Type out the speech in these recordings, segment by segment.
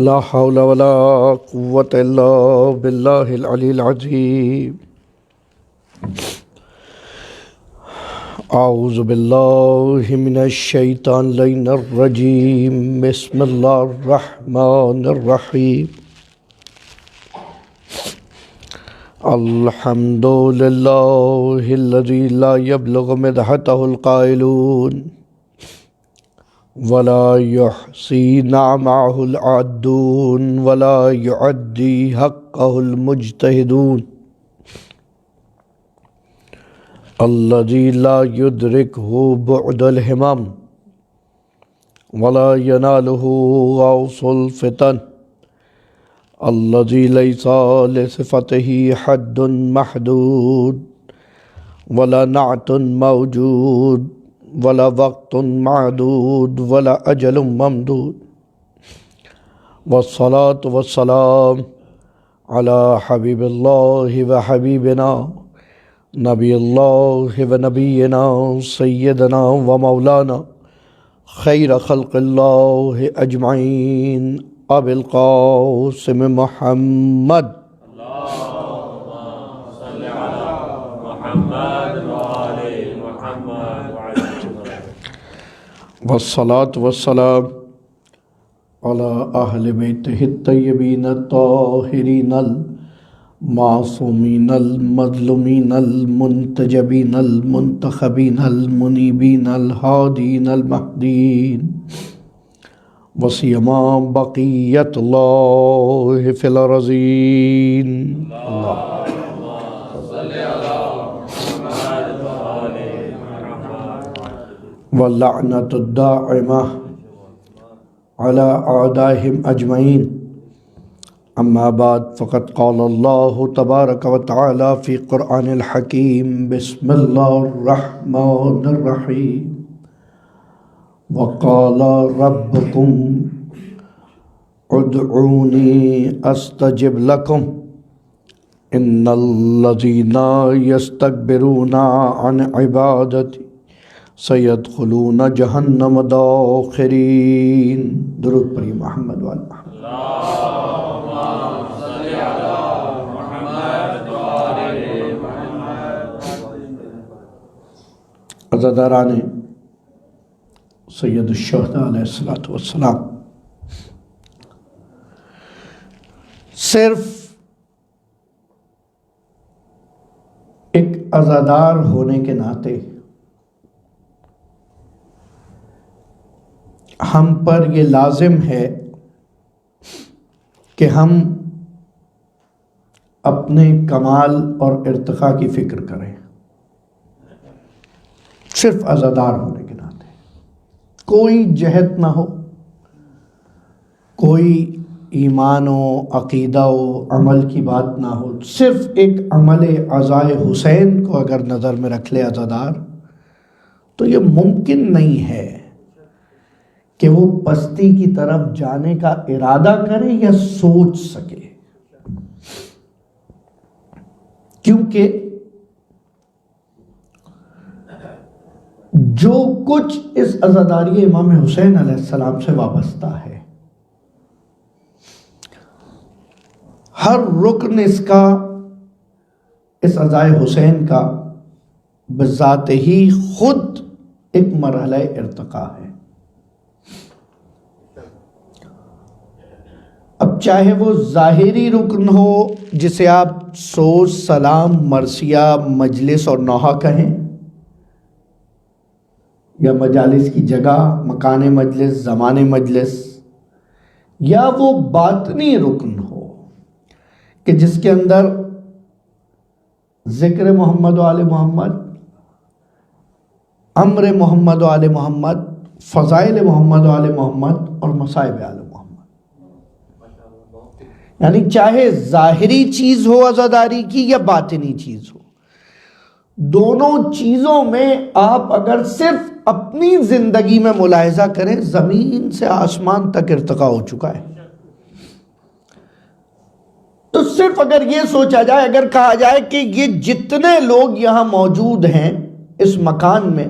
لا حول ولا قوة إلا بالله العلي العظيم. أعوذ بالله من الشيطان اللعين الرجيم. بسم الله الرحمن الرحيم. الحمد لله الذي لا يبلغ مدحته القائلون ولا يحصي نعمه العادون ولا يعدي حقه المجتهدون. الذي لا يدركه بعد الهمم ولا يناله غوص الفتن. الذي ليس لصفته حد محدود ولا نعت موجود ولا وقت معدود ولا أجل ممدود. والصلاة والسلام على حبيب الله وحبيبنا نبي الله ونبينا سيدنا ومولانا خير خلق الله أجمعين أبي القاسم محمد والصلاة والسلام على أهل بيته الطيبين الطاهرين المعصومين المظلومين المنتجبين المنتخبين المنيبين الهادين المهديين وسيما بقية الله في الأرضين. واللعنة الدائمة على أعدائهم أجمعين. أما بعد فقد قال الله تبارك وتعالى في قرآن الحكيم. بسم الله الرحمن الرحيم. وقال ربكم ادعوني أستجب لكم إن الذين يستكبرون عن عبادتي سيدخلون جہنم داخرین. درود پڑھیے محمد وعلی محمد. عزاداران سید الشہداء علیہ الصلوۃ والسلام، صرف ایک عزادار ہونے کے ناطے ہم پر یہ لازم ہے کہ ہم اپنے کمال اور ارتقاء کی فکر کریں. صرف عزادار ہونے کے ناطے کوئی جہت نہ ہو، کوئی ایمان و عقیدہ و عمل کی بات نہ ہو، صرف ایک عمل عزائے حسین کو اگر نظر میں رکھ لے عزادار، تو یہ ممکن نہیں ہے کہ وہ پستی کی طرف جانے کا ارادہ کرے یا سوچ سکے. کیونکہ جو کچھ اس عزاداری امام حسین علیہ السلام سے وابستہ ہے، ہر رکن اس کا، اس عزائے حسین کا بذات ہی خود ایک مرحلہ ارتقاء ہے. اب چاہے وہ ظاہری رکن ہو جسے آپ سوز، سلام، مرثیہ، مجلس اور نوحہ کہیں، یا مجالس کی جگہ، مکان مجلس، زمان مجلس، یا وہ باطنی رکن ہو کہ جس کے اندر ذکر محمد و آل محمد، امر محمد و آل محمد، فضائل محمد و آل محمد اور مصائب آل محمد، یعنی چاہے ظاہری چیز ہو عزاداری کی یا باطنی چیز ہو، دونوں چیزوں میں آپ اگر صرف اپنی زندگی میں ملاحظہ کریں، زمین سے آسمان تک ارتقاء ہو چکا ہے. تو صرف اگر یہ سوچا جائے، اگر کہا جائے کہ یہ جتنے لوگ یہاں موجود ہیں اس مکان میں،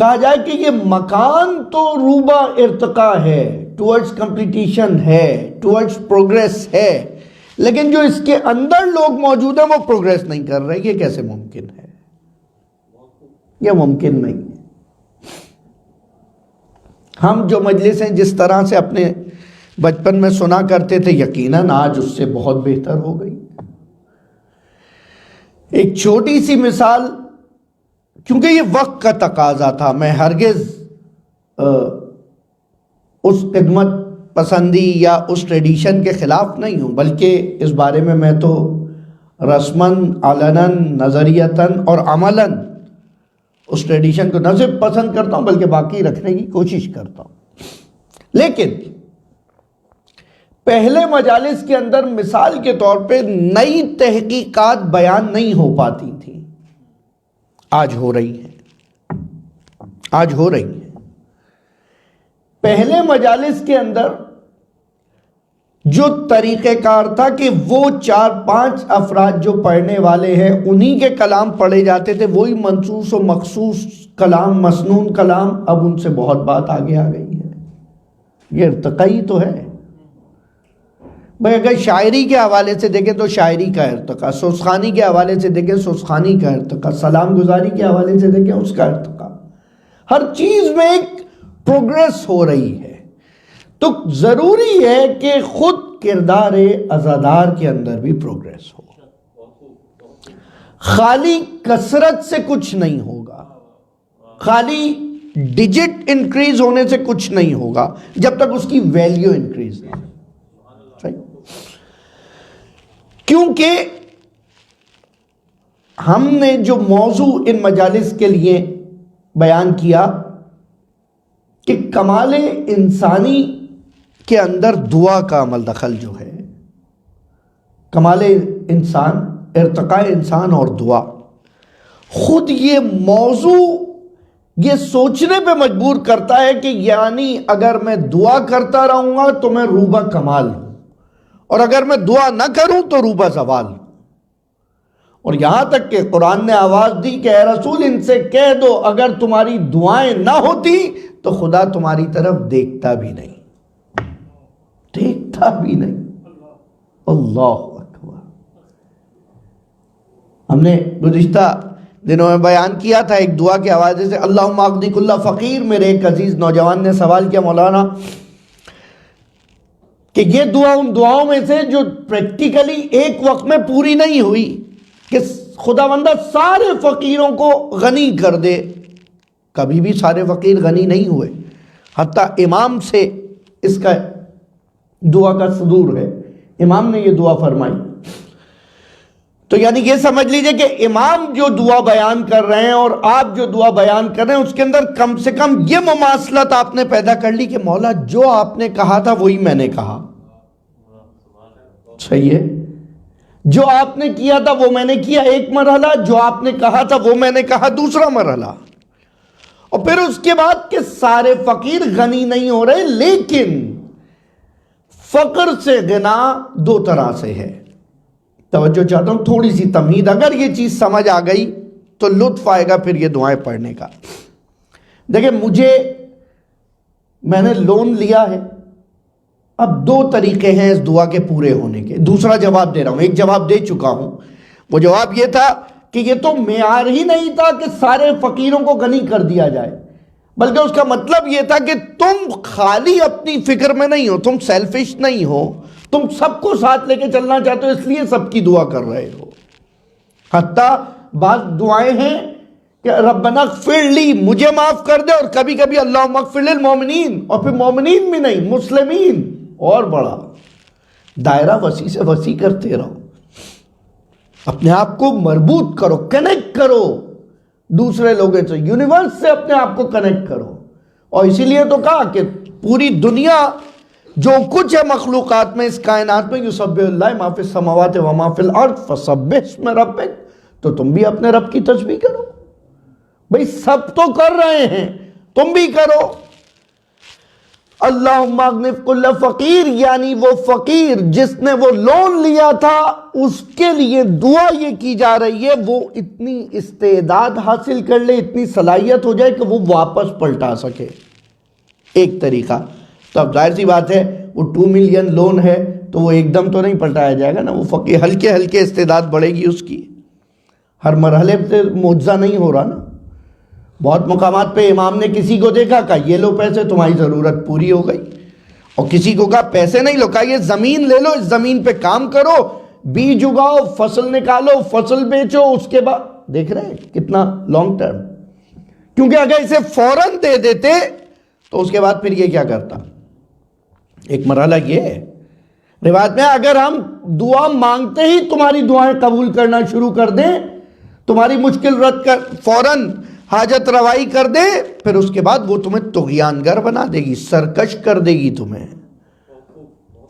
کہا جائے کہ یہ مکان تو روبہ ارتقا ہے، ٹورڈز کمپٹیشن ہے، ٹورڈز پروگریس ہے، لیکن جو اس کے اندر لوگ موجود ہیں وہ پروگریس نہیں کر رہے، یہ کیسے ممکن ہے؟ یہ ممکن نہیں ہے۔ ہم جو مجلسیں جس طرح سے اپنے بچپن میں سنا کرتے تھے، یقیناً آج اس سے بہت بہتر ہو گئی۔ ایک چھوٹی سی مثال، کیونکہ یہ وقت کا تقاضا تھا، میں ہرگز اس خدمت پسندی یا اس ٹریڈیشن کے خلاف نہیں ہوں، بلکہ اس بارے میں تو رسماً، علناً، نظریتاً اور عملاً اس ٹریڈیشن کو نہ صرف پسند کرتا ہوں بلکہ باقی رکھنے کی کوشش کرتا ہوں۔ لیکن پہلے مجالس کے اندر مثال کے طور پہ نئی تحقیقات بیان نہیں ہو پاتی تھی، آج ہو رہی ہیں، آج ہو رہی ہیں۔ پہلے مجالس کے اندر جو طریقہ کار تھا کہ وہ 4-5 افراد جو پڑھنے والے ہیں انہی کے کلام پڑھے جاتے تھے، وہی منصوص و مخصوص کلام، مسنون کلام، اب ان سے بہت بات آگے آ گئی ہے۔ یہ ارتقائی تو ہے بھئی۔ اگر شاعری کے حوالے سے دیکھیں تو شاعری کا ارتقا، سوزخانی کے حوالے سے دیکھیں سوزخانی کا ارتقا، سلام گزاری کے حوالے سے دیکھیں اس کا ارتقا، ہر چیز میں ایک پروگریس ہو رہی ہے۔ تو ضروری ہے کہ خود کردار عزادار کے اندر بھی پروگریس ہو۔ خالی کثرت سے کچھ نہیں ہوگا، خالی ڈیجٹ انکریز ہونے سے کچھ نہیں ہوگا جب تک اس کی ویلیو انکریز نہیں۔ کیونکہ ہم نے جو موضوع ان مجالس کے لیے بیان کیا کہ کمال انسانی کے اندر دعا کا عمل دخل جو ہے، کمال انسان، ارتقاء انسان اور دعا، خود یہ موضوع یہ سوچنے پہ مجبور کرتا ہے کہ یعنی اگر میں دعا کرتا رہوں گا تو میں روبہ کمال ہوں، اور اگر میں دعا نہ کروں تو روبہ زوال ہوں۔ اور یہاں تک کہ قرآن نے آواز دی کہ اے رسول ان سے کہہ دو اگر تمہاری دعائیں نہ ہوتی تو خدا تمہاری طرف دیکھتا بھی نہیں، دیکھتا بھی نہیں۔ اللہ اکبر۔ ہم نے گزشتہ دنوں میں بیان کیا تھا ایک دعا کے حوالے سے، اللہم اقضی کل فقیر۔ میرے ایک عزیز نوجوان نے سوال کیا، مولانا کہ یہ دعا ان دعاؤں میں سے جو پریکٹیکلی ایک وقت میں پوری نہیں ہوئی کہ خداوندہ سارے فقیروں کو غنی کر دے، کبھی بھی سارے فقیر غنی نہیں ہوئے، حتیٰ امام سے اس کا دعا کا صدور ہے، امام نے یہ دعا فرمائی۔ تو یعنی یہ سمجھ لیجئے کہ امام جو دعا بیان کر رہے ہیں اور آپ جو دعا بیان کر رہے ہیں اس کے اندر کم سے کم یہ مماثلت آپ نے پیدا کر لی کہ مولا جو آپ نے کہا تھا وہی میں نے کہا، صحیح ہے، جو آپ نے کیا تھا وہ میں نے کیا ایک مرحلہ، جو آپ نے کہا تھا وہ میں نے کہا دوسرا مرحلہ، اور پھر اس کے بعد کہ سارے فقیر غنی نہیں ہو رہے، لیکن فقر سے غنا دو طرح سے ہے۔ توجہ چاہتا ہوں، تھوڑی سی تمہید، اگر یہ چیز سمجھ آ گئی تو لطف آئے گا پھر یہ دعائیں پڑھنے کا۔ دیکھیں میں نے لون لیا ہے، اب دو طریقے ہیں اس دعا کے پورے ہونے کے، دوسرا جواب دے رہا ہوں، ایک جواب دے چکا ہوں، وہ جواب یہ تھا کہ یہ تو معیار ہی نہیں تھا کہ سارے فقیروں کو غنی کر دیا جائے، بلکہ اس کا مطلب یہ تھا کہ تم خالی اپنی فکر میں نہیں ہو، تم سیلفش نہیں ہو، تم سب کو ساتھ لے کے چلنا چاہتے ہو، اس لیے سب کی دعا کر رہے ہو۔ حتیٰ بعض دعائیں ہیں کہ ربنا اغفر لی، مجھے معاف کر دے، اور کبھی کبھی اللہم اغفر للمؤمنین، اور پھر مومنین بھی نہیں، مسلمین، اور بڑا دائرہ وسیع سے وسیع کرتے رہو، اپنے آپ کو مربوط کرو، کنیکٹ کرو دوسرے لوگوں سے، یونیورس سے اپنے آپ کو کنیکٹ کرو۔ اور اسی لیے تو کہا کہ پوری دنیا جو کچھ ہے مخلوقات میں، اس کائنات میں، یسبح اللہ ما فی السماوات و ما فی الارض فسبح اسم ربک، تو تم بھی اپنے رب کی تسبیح کرو، بھئی سب تو کر رہے ہیں تم بھی کرو۔ اللہم اغنِ کل فقیر، یعنی وہ فقیر جس نے وہ لون لیا تھا اس کے لیے دعا یہ کی جا رہی ہے وہ اتنی استعداد حاصل کر لے، اتنی صلاحیت ہو جائے کہ وہ واپس پلٹا سکے۔ ایک طریقہ تو اب ظاہر سی بات ہے وہ 2 ملین لون ہے تو وہ ایک دم تو نہیں پلٹایا جائے گا نا، وہ فقیر ہلکے ہلکے استعداد بڑھے گی اس کی، ہر مرحلے سے معجزہ نہیں ہو رہا نا۔ بہت مقامات پہ امام نے کسی کو دیکھا کہا یہ لو پیسے، تمہاری ضرورت پوری ہو گئی، اور کسی کو کہا پیسے نہیں لو، کہا یہ زمین لے لو، اس زمین پہ کام کرو، بیج اگاؤ، فصل نکالو، فصل بیچو، اس کے بعد دیکھ رہے ہیں کتنا لانگ ٹرم۔ کیونکہ اگر اسے فوراً دے دیتے تو اس کے بعد پھر یہ کیا کرتا؟ ایک مرحلہ یہ ہے روایت میں، اگر ہم دعا مانگتے ہی تمہاری دعائیں قبول کرنا شروع کر دیں، تمہاری مشکل رد کر فوراً حاجت روائی کر دے، پھر اس کے بعد وہ تمہیں طغیانگر بنا دے گی، سرکش کر دے گی،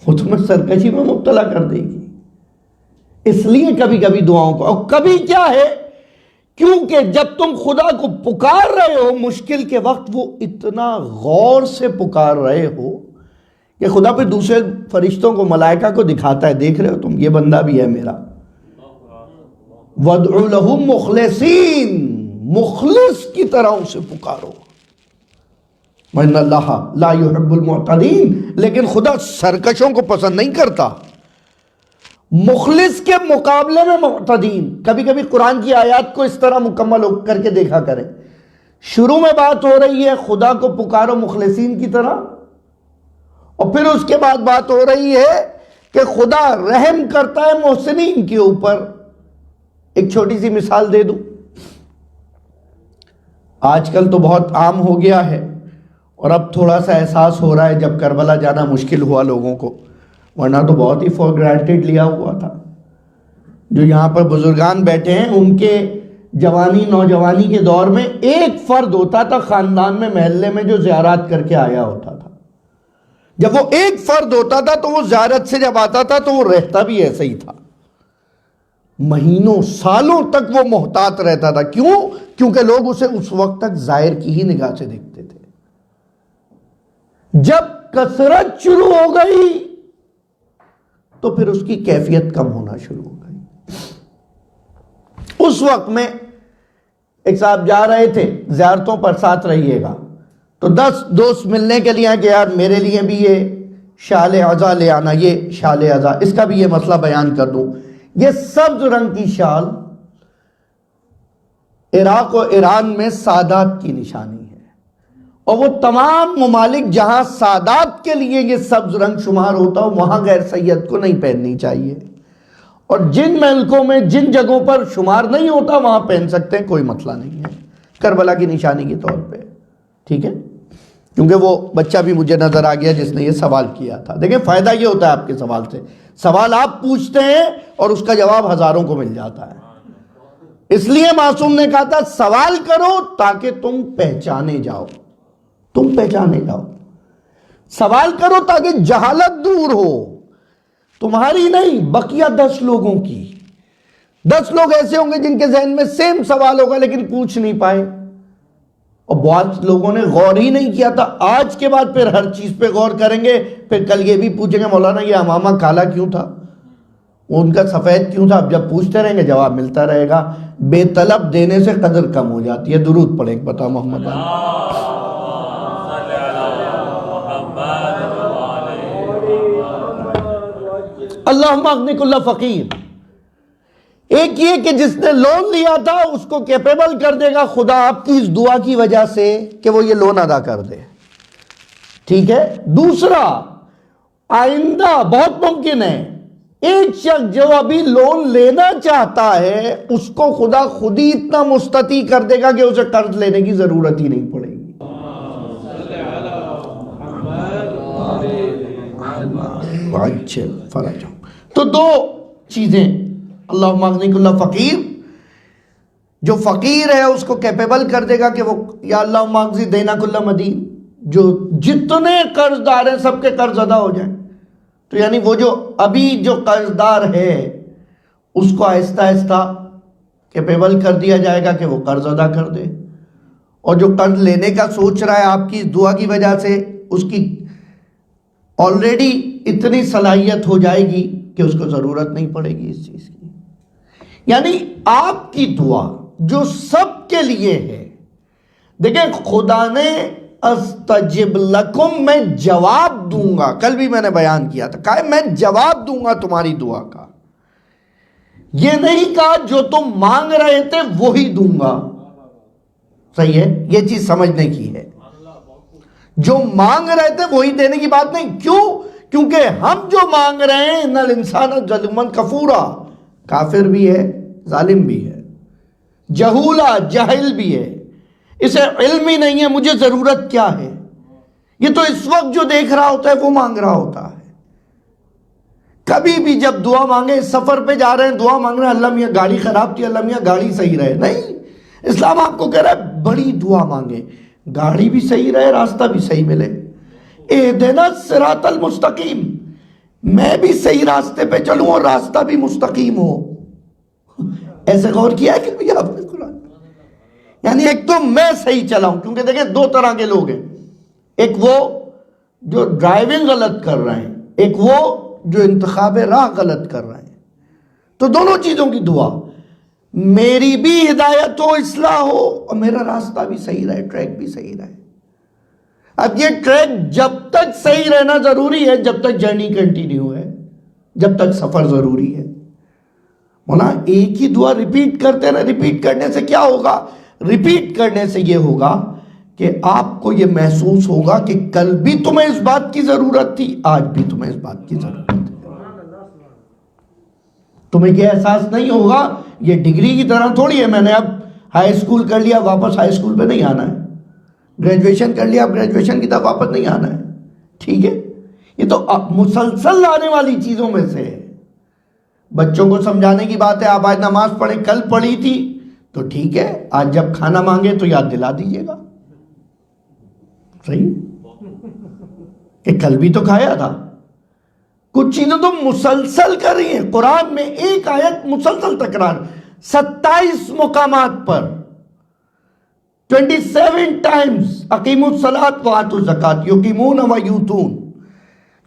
وہ تمہیں سرکشی میں مبتلا کر دے گی۔ اس لیے کبھی کبھی دعاؤں کو، اور کبھی کیا ہے کیونکہ جب تم خدا کو پکار رہے ہو مشکل کے وقت وہ اتنا غور سے پکار رہے ہو کہ خدا پہ دوسرے فرشتوں کو، ملائکہ کو دکھاتا ہے، دیکھ رہے ہو تم یہ بندہ بھی ہے میرا، وَادْعُوا لَهُ مُخْلِصِينَ، مخلص کی طرح اسے پکارو، وَإِنَّ اللَّهَ لَا يُحِبُّ الْمُعْتَدِينَ، لیکن خدا سرکشوں کو پسند نہیں کرتا، مخلص کے مقابلے میں معتدین۔ کبھی کبھی قرآن کی آیات کو اس طرح مکمل کر کے دیکھا کریں، شروع میں بات ہو رہی ہے خدا کو پکارو مخلصین کی طرح، اور پھر اس کے بعد بات ہو رہی ہے کہ خدا رحم کرتا ہے محسنین کے اوپر۔ ایک چھوٹی سی مثال دے دوں، آج کل تو بہت عام ہو گیا ہے اور اب تھوڑا سا احساس ہو رہا ہے جب کربلا جانا مشکل ہوا لوگوں کو، ورنہ تو بہت ہی فور گرانٹیڈ لیا ہوا تھا۔ جو یہاں پر بزرگان بیٹھے ہیں ان کے جوانی نوجوانی کے دور میں ایک فرد ہوتا تھا خاندان میں محلے میں جو زیارات کر کے آیا ہوتا تھا۔ جب وہ ایک فرد ہوتا تھا تو وہ زیارت سے جب آتا تھا تو وہ رہتا بھی ایسے ہی تھا، مہینوں سالوں تک وہ محتاط رہتا تھا۔ کیوں؟ کیونکہ لوگ اسے اس وقت تک ظاہر کی ہی نگاہ سے دیکھتے تھے۔ جب کثرت شروع ہو گئی تو پھر اس کی کیفیت کم ہونا شروع ہو گئی۔ اس وقت میں ایک صاحب جا رہے تھے، زیارتوں پر ساتھ رہیے گا، تو 10 دوست ملنے کے لیے کہ یار میرے لیے بھی یہ شال عزا لے آنا، یہ شال عزا، اس کا بھی یہ مسئلہ بیان کر دوں۔ یہ سبز رنگ کی شال عراق و ایران میں سادات کی نشانی ہے، اور وہ تمام ممالک جہاں سادات کے لیے یہ سبز رنگ شمار ہوتا ہو وہاں غیر سید کو نہیں پہننی چاہیے، اور جن ملکوں میں جن جگہوں پر شمار نہیں ہوتا وہاں پہن سکتے ہیں، کوئی مسئلہ نہیں ہے، کربلا کی نشانی کے طور پہ، ٹھیک ہے؟ کیونکہ وہ بچہ بھی مجھے نظر آ گیا جس نے یہ سوال کیا تھا۔ دیکھیں فائدہ یہ ہوتا ہے آپ کے سوال سے، سوال آپ پوچھتے ہیں اور اس کا جواب ہزاروں کو مل جاتا ہے۔ اس لیے معصوم نے کہا تھا سوال کرو تاکہ تم پہچانے جاؤ، تم پہچانے جاؤ، سوال کرو تاکہ جہالت دور ہو، تمہاری نہیں بقیہ 10 لوگوں کی۔ 10 لوگ ایسے ہوں گے جن کے ذہن میں سیم سوال ہوگا لیکن پوچھ نہیں پائے، اور بہت لوگوں نے غور ہی نہیں کیا تھا۔ آج کے بعد پھر ہر چیز پہ غور کریں گے، پھر کل یہ بھی پوچھیں گے مولانا یہ امامہ کالا کیوں تھا، ان کا سفید کیوں تھا۔ اب جب پوچھتے رہیں گے جواب ملتا رہے گا۔ بے طلب دینے سے قدر کم ہو جاتی ہے۔ درود پڑھیں، بتا محمد اللہم اغنی کل فقیر۔ ایک یہ کہ جس نے لون لیا تھا اس کو کیپیبل کر دے گا خدا آپ کی اس دعا کی وجہ سے کہ وہ یہ لون ادا کر دے، ٹھیک ہے؟ دوسرا، آئندہ بہت ممکن ہے ایک شخص جو ابھی لون لینا چاہتا ہے اس کو خدا خود ہی اتنا مستطیع کر دے گا کہ اسے قرض لینے کی ضرورت ہی نہیں پڑے گی۔ تو 2 چیزیں، اللہم اغنی کل فقیر، جو فقیر ہے اس کو کیپیبل کر دے گا کہ وہ یا اللہم اغنی دینا کل مدین، جو جتنے قرض دار ہیں سب کے قرض ادا ہو جائیں۔ تو یعنی وہ جو ابھی جو قرض دار ہے اس کو آہستہ آہستہ کیپیبل کر دیا جائے گا کہ وہ قرض ادا کر دے، اور جو قرض لینے کا سوچ رہا ہے آپ کی اس دعا کی وجہ سے اس کی آلریڈی اتنی صلاحیت ہو جائے گی کہ اس کو ضرورت نہیں پڑے گی اس چیز کی. یعنی آپ کی دعا جو سب کے لیے ہے. دیکھیں خدا نے استجب لکم، میں جواب دوں گا، کل بھی میں نے بیان کیا تھا، کہا میں جواب دوں گا تمہاری دعا کا. یہ نہیں کہا جو تم مانگ رہے تھے وہی دوں گا. صحیح ہے، یہ چیز سمجھنے کی ہے. جو مانگ رہے تھے وہی دینے کی بات نہیں. کیوں؟ کیونکہ ہم جو مانگ رہے ہیں ان الانسان ظلوما کفورا، کافر بھی ہے، ظالم بھی ہے، جہولا جاہل بھی ہے، اسے علم ہی نہیں ہے مجھے ضرورت کیا ہے. یہ تو اس وقت جو دیکھ رہا ہوتا ہے وہ مانگ رہا ہوتا ہے. کبھی بھی جب دعا مانگے، سفر پہ جا رہے ہیں دعا مانگ رہے ہیں اللہ میاں گاڑی خراب تھی، اللہ میاں گاڑی صحیح رہے. نہیں، اسلام آپ کو کہہ رہا ہے بڑی دعا مانگے، گاڑی بھی صحیح رہے، راستہ بھی صحیح ملے. اہدنا الصراط المستقیم، میں بھی صحیح راستے پہ چلوں اور راستہ بھی مستقیم ہو. ایسے غور کیا ہے کہ آپ نے قرآن؟ یعنی ایک تو میں صحیح چلاؤں، کیونکہ دیکھیں دو طرح کے لوگ ہیں، ایک وہ جو ڈرائیونگ غلط کر رہے ہیں، ایک وہ جو انتخاب راہ غلط کر رہے ہیں. تو دونوں چیزوں کی دعا، میری بھی ہدایت ہو، اصلاح ہو، اور میرا راستہ بھی صحیح رہے، ٹریک بھی صحیح رہے. اب یہ ٹریک جب تک صحیح رہنا ضروری ہے جب تک جرنی کنٹینیو ہے، جب تک سفر ضروری ہے. مولانا ایک ہی دعا ریپیٹ کرتے رہے. ریپیٹ کرنے سے کیا ہوگا؟ ریپیٹ کرنے سے یہ ہوگا کہ آپ کو یہ محسوس ہوگا کہ کل بھی تمہیں اس بات کی ضرورت تھی، آج بھی تمہیں اس بات کی ضرورت ہے. تمہیں یہ احساس نہیں ہوگا یہ ڈگری کی طرح تھوڑی ہے میں نے اب ہائی اسکول کر لیا واپس ہائی اسکول پہ نہیں آنا ہے، گریجویشن کر لیا اب گریجویشن کی طرف واپس نہیں آنا ہے. ٹھیک ہے، یہ تو مسلسل آنے والی چیزوں میں سے ہے. بچوں کو سمجھانے کی بات ہے، آپ آج نماز پڑھیں، کل پڑھی تھی تو ٹھیک ہے، آج جب کھانا مانگے تو یاد دلا دیجئے گا. صحیح کہ کل بھی تو کھایا تھا. کچھ چیزیں تو مسلسل کر رہی ہیں. قرآن میں ایک آیت مسلسل تکرار 27 مقامات پر 27 ٹائمز اقیموا الصلاۃ وآتوا الزکاۃ یقیمون ویؤتون.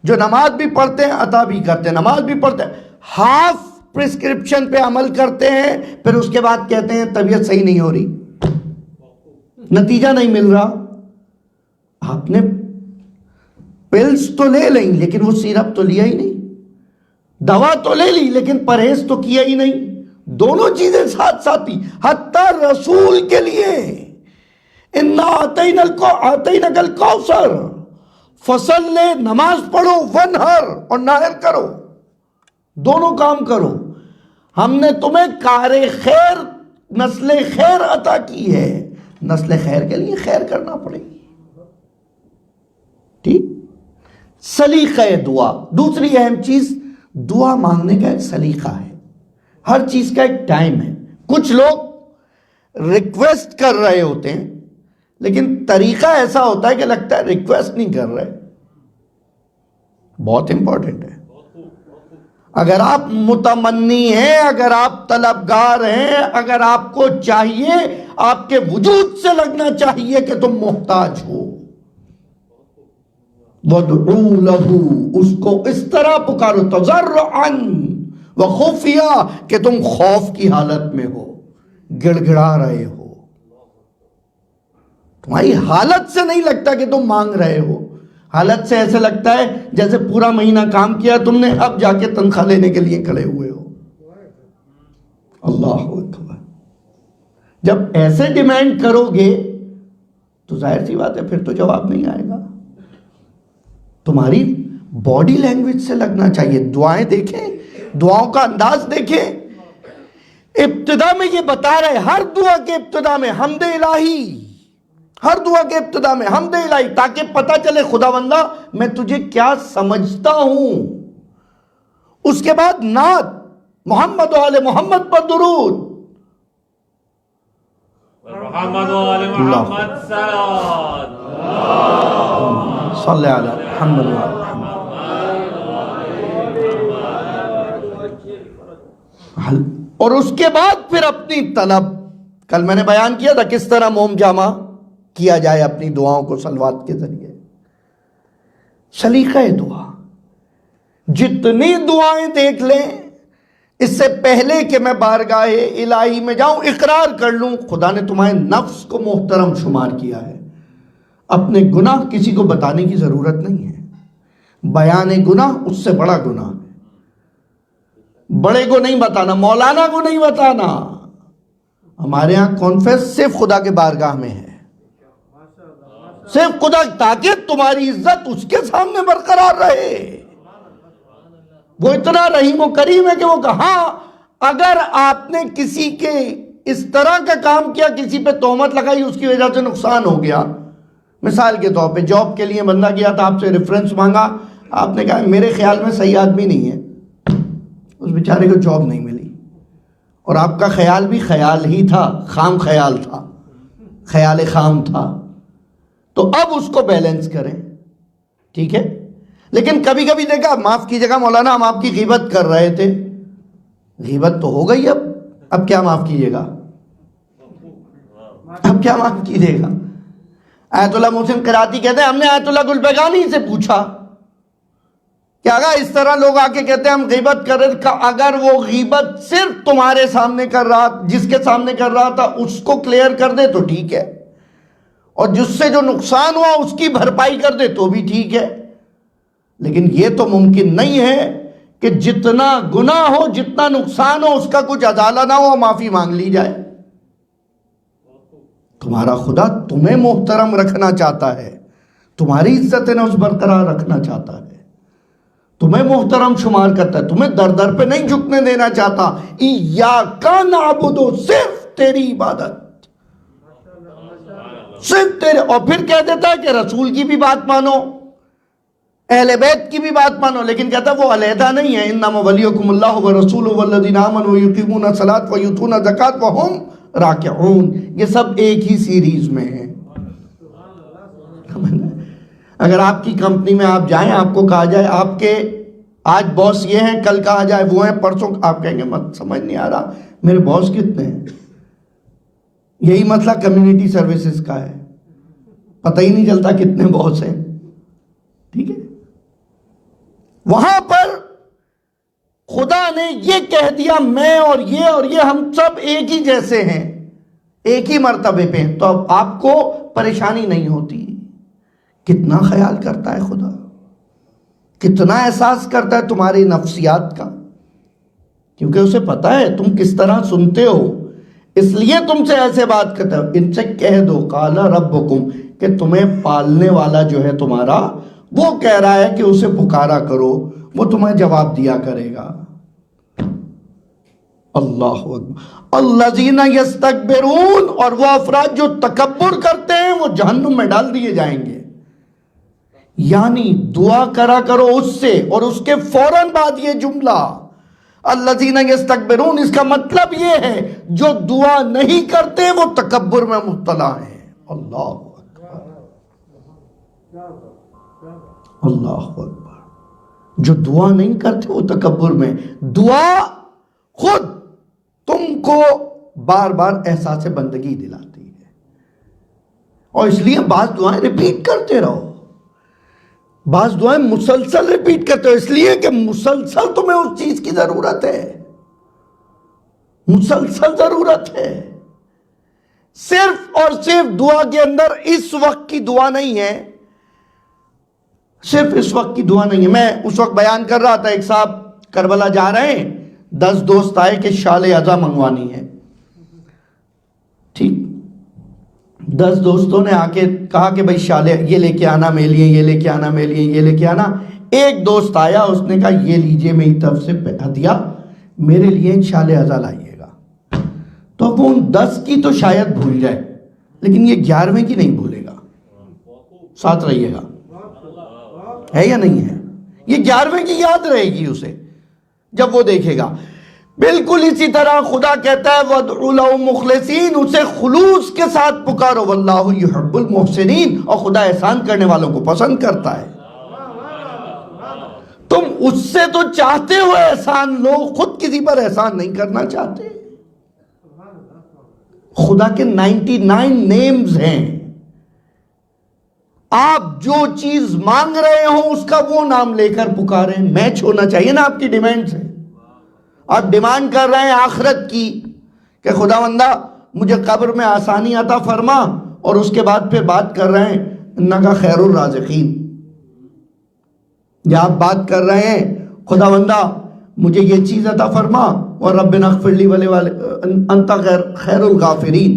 جو نماز بھی پڑھتے ہیں عطا بھی کرتے ہیں، نماز بھی پڑھتے ہیں، ہاف پرسکرپشن پہ عمل کرتے ہیں، پھر اس کے بعد کہتے ہیں طبیعت صحیح نہیں ہو رہی، نتیجہ نہیں مل رہا. آپ نے پلز تو لے لیں لیکن وہ سیرپ تو لیا ہی نہیں، دوا تو لے لی لیکن پرہیز تو کیا ہی نہیں. دونوں چیزیں ساتھ ساتھ ہی. حتیٰ رسول کے لیے اِنَّا أَعْطَيْنَاكَ الْكَوْثَرَ فصل لے، نماز پڑھو، ونہر اور ناہر کرو، دونوں کام کرو. ہم نے تمہیں کار خیر، نسل خیر عطا کی ہے، نسل خیر کے لیے خیر کرنا پڑے گی. ٹھیک، سلیقہ دعا. دوسری اہم چیز، دعا مانگنے کا ایک سلیقہ ہے. ہر چیز کا ایک ٹائم ہے. کچھ لوگ ریکویسٹ کر رہے ہوتے ہیں لیکن طریقہ ایسا ہوتا ہے کہ لگتا ہے ریکویسٹ نہیں کر رہے. بہت امپورٹنٹ ہے. اگر آپ متمنی ہیں، اگر آپ طلبگار ہیں، اگر آپ کو چاہیے، آپ کے وجود سے لگنا چاہیے کہ تم محتاج ہو. وَادْعُوا لَهُ، اس کو اس طرح پکارو تضرعاً وخفیہ کہ تم خوف کی حالت میں ہو، گڑ گڑا رہے ہو. تمہاری حالت سے نہیں لگتا کہ تم مانگ رہے ہو، حالت سے ایسے لگتا ہے جیسے پورا مہینہ کام کیا تم نے، اب جا کے تنخواہ لینے کے لیے کھڑے ہوئے ہو. اللہ اکبر. جب ایسے ڈیمانڈ کرو گے تو ظاہر سی بات ہے پھر تو جواب نہیں آئے گا. تمہاری باڈی لینگویج سے لگنا چاہیے. دعائیں دیکھیں، دعاؤں کا انداز دیکھیں. ابتدا میں یہ بتا رہے ہر دعا کے ابتدا میں حمد الہی، ہر دعا کے ابتدا میں حمد الہی، تاکہ پتہ چلے خداوندہ میں تجھے کیا سمجھتا ہوں. اس کے بعد نعت، محمد و آل محمد پر درود، محمد و آل محمد صلوات صلی علی محمد و آل محمد. اور اس کے بعد پھر اپنی طلب. کل میں نے بیان کیا تھا کس طرح موم جامع کیا جائے اپنی دعاؤں کو صلوات کے ذریعے. سلیقہ دعا. جتنی دعائیں دیکھ لیں اس سے پہلے کہ میں بارگاہ الہی میں جاؤں اقرار کر لوں خدا نے تمہارے نفس کو محترم شمار کیا ہے. اپنے گناہ کسی کو بتانے کی ضرورت نہیں ہے. بیان گناہ اس سے بڑا گناہ ہے. بڑے کو نہیں بتانا, مولانا کو نہیں بتانا. ہمارے ہاں کانفیس صرف خدا کے بارگاہ میں ہے, صرف خدا, تاکہ تمہاری عزت اس کے سامنے برقرار رہے. وہ اتنا رحیم و کریم ہے کہ وہ کہا اگر آپ نے کسی کے اس طرح کا کام کیا, کسی پہ تہمت لگائی, اس کی وجہ سے نقصان ہو گیا. مثال کے طور پہ جاب کے لیے بندہ گیا تھا, آپ سے ریفرنس مانگا, آپ نے کہا میرے خیال میں صحیح آدمی نہیں ہے, اس بیچارے کو جاب نہیں ملی, اور آپ کا خیال بھی خیال ہی تھا, خام خیال تھا, خیال خام تھا. تو اب اس کو بیلنس کریں, ٹھیک ہے. لیکن کبھی کبھی دیکھا, معاف کیجیے گا مولانا, ہم آپ کی غیبت کر رہے تھے. غیبت تو ہو گئی, اب کیا معاف کیجیے گا, اب کیا معاف کیجیے گا. آیت اللہ محسن قراتی کہتے ہیں ہم نے آیت اللہ گلبگانی سے پوچھا کہ اگر اس طرح لوگ آ کے کہتے ہیں ہم غیبت کر رہے تھے, اگر وہ غیبت صرف تمہارے سامنے کر رہا, جس کے سامنے کر رہا تھا اس کو کلیئر کر دے تو ٹھیک ہے, اور جس سے جو نقصان ہوا اس کی بھرپائی کر دے تو بھی ٹھیک ہے. لیکن یہ تو ممکن نہیں ہے کہ جتنا گناہ ہو, جتنا نقصان ہو, اس کا کچھ ازالہ نہ ہو, معافی مانگ لی جائے. تمہارا خدا تمہیں محترم رکھنا چاہتا ہے, تمہاری عزت نفس برقرار رکھنا چاہتا ہے, تمہیں محترم شمار کرتا ہے, تمہیں در در پہ نہیں جھکنے دینا چاہتا. ایاک نعبد, صرف تیری عبادت, صرف تیرے. اور پھر کہہ دیتا ہے کہ رسول کی بھی بات مانو, اہل بیت کی بھی بات مانو, لیکن کہتا ہے وہ علیحدہ نہیں ہے. انما ولیکم اللہ ورسولہ والذین آمنوا یقیمون الصلاۃ ویؤتون الزکاۃ وہم راکعون. یہ سب ایک ہی سیریز میں ہیں. اگر آپ کی کمپنی میں آپ جائیں, آپ کو کہا جائے آپ کے آج باس یہ ہیں, کل کہا جائے وہ ہیں, پرسوں آپ کہیں گے مت سمجھ نہیں آ رہا میرے باس کتنے ہیں. یہی مسئلہ کمیونٹی سروسز کا ہے, پتہ ہی نہیں چلتا کتنے باس ہیں. ٹھیک ہے, وہاں پر خدا نے یہ کہہ دیا میں اور یہ ہم سب ایک ہی جیسے ہیں, ایک ہی مرتبے پہ, تو اب آپ کو پریشانی نہیں ہوتی. کتنا خیال کرتا ہے خدا, کتنا احساس کرتا ہے تمہاری نفسیات کا, کیونکہ اسے پتا ہے تم کس طرح سنتے ہو, اس لیے تم سے ایسے بات کرتا ہے. ان سے کہہ دو قال ربکم, کہ تمہیں پالنے والا جو ہے تمہارا وہ کہہ رہا ہے کہ اسے پکارا کرو, وہ تمہیں جواب دیا کرے گا. اللہ اکبر. الذین یستکبرون, اور وہ افراد جو تکبر کرتے ہیں وہ جہنم میں ڈال دیے جائیں گے. یعنی دعا کرا کرو اس سے, اور اس کے فوراً بعد یہ جملہ الذین یستکبرون, اس کا مطلب یہ ہے جو دعا نہیں کرتے وہ تکبر میں مبتلا ہیں. اللہ اکبر, اللہ اکبر. جو دعا نہیں کرتے وہ تکبر میں. دعا خود تم کو بار بار احساس بندگی دلاتی ہے, اور اس لیے بعض دعائیں ریپیٹ کرتے رہو, بعض دعائیں مسلسل ریپیٹ کرتے ہو, اس لیے کہ مسلسل تمہیں اس چیز کی ضرورت ہے, مسلسل ضرورت ہے. صرف اور صرف دعا کے اندر اس وقت کی دعا نہیں ہے, صرف اس وقت کی دعا نہیں ہے. میں اس وقت بیان کر رہا تھا, ایک صاحب کربلا جا رہے ہیں, 10 دوست آئے کہ شال ازا منگوانی ہے. ٹھیک, 10 دوستوں نے آ کے کہا کہ بھائی شال یہ لے کے آنا میرے لیے, یہ لے کے آنا میرے لیے, یہ لے کے آنا. ایک دوست آیا, اس نے کہا یہ لیجئے میری طرف سے ہدیہ, میرے لیے شال ازا لائیے گا. تو وہ ان 10 کی تو شاید بھول جائے, لیکن یہ 11ویں کی نہیں بھولے گا. ساتھ رہیے گا, ہے یا نہیں ہے؟ یہ 11ویں کی یاد رہے گی اسے جب وہ دیکھے گا. بالکل اسی طرح خدا کہتا ہے وَادْعُوا لَهُ مُخْلِصِينَ, اسے خلوص کے ساتھ پکارو. وَاللَّهُ يُحِبُّ الْمُحْسِنِينَ, اور خدا احسان کرنے والوں کو پسند کرتا ہے. تم اس سے تو چاہتے ہو احسان, لوگ خود کسی پر احسان نہیں کرنا چاہتے. خدا کے 99 نیمز ہیں, آپ جو چیز مانگ رہے ہوں اس کا وہ نام لے کر پکاریں. میچ ہونا چاہیے نا آپ کی ڈیمانڈ سے. آپ ڈیمانڈ کر رہے ہیں آخرت کی کہ خداوندہ مجھے قبر میں آسانی عطا فرما، اور اس کے بعد پھر بات کر رہے ہیں انکا خیر الرازقین. یا آپ بات کر رہے ہیں خداوندہ مجھے یہ چیز عطا فرما، اور ربنا اغفر لی انت خیر الغافرین.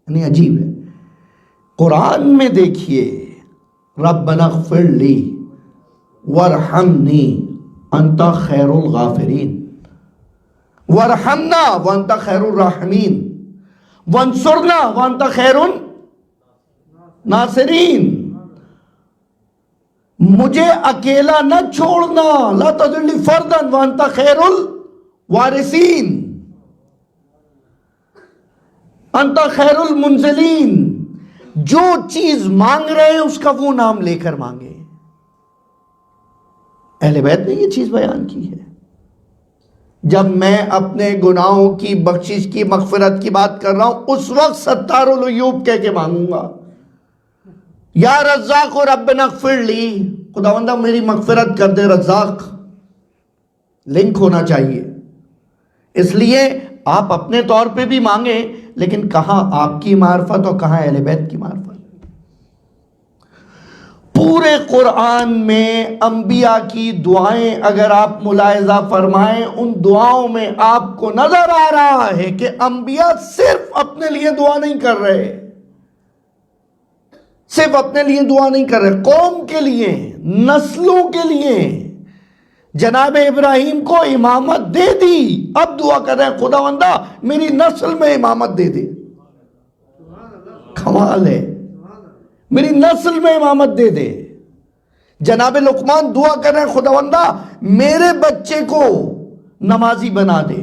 یعنی عجیب ہے. قرآن میں دیکھیے ربنا اغفر لی وارحمنی انت خیر الغافرین، وارحمنا وانت خیر الراحمین، وانصرنا وانت خیر الناصرین. مجھے اکیلا نہ چھوڑنا، لا تذرنی فردا وانت خیر الوارثین، انت خیر المنزلین. جو چیز مانگ رہے ہیں اس کا وہ نام لے کر مانگے. اہل بیت نے یہ چیز بیان کی ہے. جب میں اپنے گناہوں کی بخشش کی مغفرت کی بات کر رہا ہوں اس وقت ستار العیوب کہہ کے مانگوں گا. یا رزاق ربنا اغفر لی، خداوندہ میری مغفرت کر دے. رزاق لنک ہونا چاہیے. اس لیے آپ اپنے طور پہ بھی مانگیں، لیکن کہاں آپ کی معرفت اور کہاں اہل بیت کی معرفت. پورے قرآن میں انبیاء کی دعائیں اگر آپ ملاحظہ فرمائیں، ان دعاؤں میں آپ کو نظر آ رہا ہے کہ انبیاء صرف اپنے لیے دعا نہیں کر رہے، صرف اپنے لیے دعا نہیں کر رہے، قوم کے لیے، نسلوں کے لیے. جناب ابراہیم کو امامت دے دی، اب دعا کر رہے ہیں خداوندہ میری نسل میں امامت دے دے. کمال ہے، میری نسل میں امامت دے دے. جناب لقمان دعا کر رہے ہیں خداوندہ میرے بچے کو نمازی بنا دے.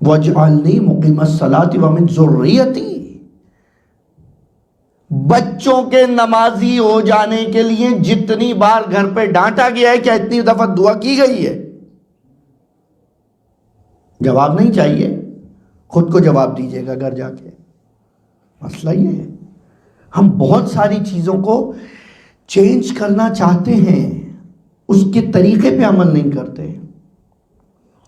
وَاجْعَلْنِي مُقِيمَ الصَّلَاةِ وَمِنْ ذُرِّيَّتِي. بچوں کے نمازی ہو جانے کے لیے جتنی بار گھر پہ ڈانٹا گیا ہے کیا اتنی دفعہ دعا کی گئی ہے؟ جواب نہیں چاہیے، خود کو جواب دیجئے گا گھر جا کے. مسئلہ یہ ہے ہم بہت ساری چیزوں کو چینج کرنا چاہتے ہیں، اس کے طریقے پہ عمل نہیں کرتے.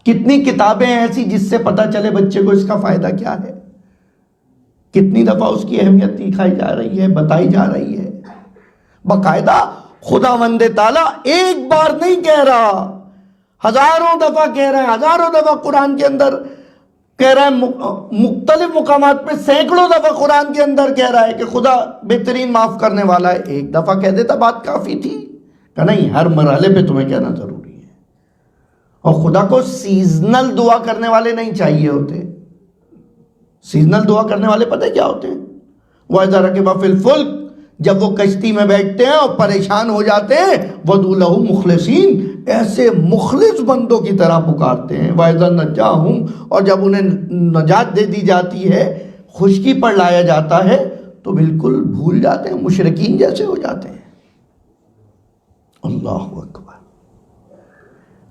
کتنی کتابیں ہیں ایسی جس سے پتہ چلے بچے کو اس کا فائدہ کیا ہے، کتنی دفعہ اس کی اہمیت دکھائی جا رہی ہے، بتائی جا رہی ہے. باقاعدہ خداوند تعالیٰ ایک بار نہیں کہہ رہا، ہزاروں دفعہ کہہ رہا ہے. ہزاروں دفعہ قرآن کے اندر کہہ رہا ہے، مختلف مقامات پہ سینکڑوں دفعہ قرآن کے اندر کہہ رہا ہے کہ خدا بہترین معاف کرنے والا ہے. ایک دفعہ کہہ دیتا بات کافی تھی کہ نہیں، ہر مرحلے پہ تمہیں کہنا ضروری ہے. اور خدا کو سیزنل دعا کرنے والے نہیں چاہیے ہوتے. سیزنل دعا کرنے والے پتہ کیا ہوتے ہیں؟ وَإِذَا رَكِبَ فِي الْفُلْكِ، جب وہ کشتی میں بیٹھتے ہیں اور پریشان ہو جاتے ہیں، وَدُعُوا لَهُ مُخْلِصِينَ، ایسے مخلص بندوں کی طرح پکارتے ہیں. وَإِذَا نَجَّاهُمْ، اور جب انہیں نجات دے دی جاتی ہے، خشکی پر لایا جاتا ہے، تو بالکل بھول جاتے ہیں، مشرکین جیسے ہو جاتے ہیں. اللہ اکبر.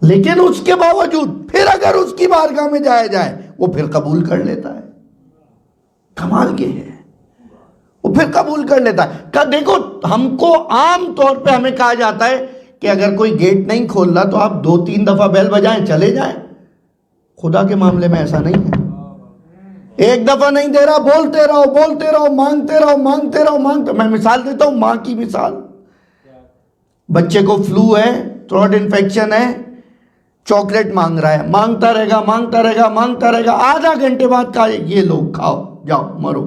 لیکن اس کے باوجود پھر اگر اس کی بارگاہ میں جایا جائے وہ پھر قبول کر لیتا ہے. کمال کے ہے، وہ پھر قبول کر لیتا ہے. کہ دیکھو ہم کو عام طور پہ ہمیں کہا جاتا ہے کہ اگر کوئی گیٹ نہیں کھول رہا تو آپ 2-3 دفعہ بیل بجائیں چلے جائیں. خدا کے معاملے میں ایسا نہیں ہے. ایک دفعہ نہیں دے رہا، بولتے رہو بولتے رہو، مانگتے رہو مانگتے رہو مانگتے. میں مثال دیتا ہوں، ماں کی مثال. بچے کو فلو ہے، تھروٹ انفیکشن ہے، چاکلیٹ مانگ رہا ہے، مانگتا رہے گا مانگتا رہے گا مانگتا رہے گا. آدھا گھنٹے بعد کہا یہ لو کھاؤ، جاؤ مرو.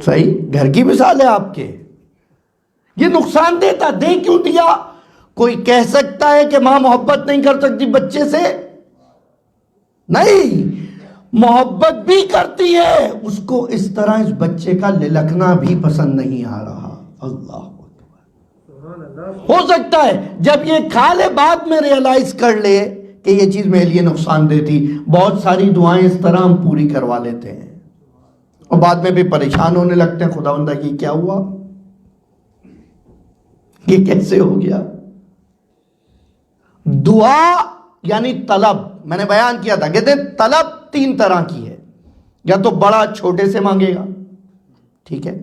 صحیح گھر کی مثال ہے آپ کے. یہ نقصان دیتا، دے کیوں دیا؟ کوئی کہہ سکتا ہے کہ ماں محبت نہیں کر سکتی بچے سے؟ نہیں، محبت بھی کرتی ہے. اس کو اس طرح اس بچے کا للکنا بھی پسند نہیں آ رہا. اللہ ہو سکتا ہے جب یہ کھا لے بعد میں ریئلائز کر لے کہ یہ چیز میرے لیے نقصان دہ تھی. بہت ساری دعائیں اس طرح ہم پوری کروا لیتے ہیں اور بعد میں بھی پریشان ہونے لگتے ہیں، خداوندہ یہ کیا ہوا، یہ کیسے ہو گیا. دعا یعنی طلب، میں نے بیان کیا تھا، کہتے ہیں طلب 3 طرح کی ہے. یا تو بڑا چھوٹے سے مانگے گا، ٹھیک ہے؟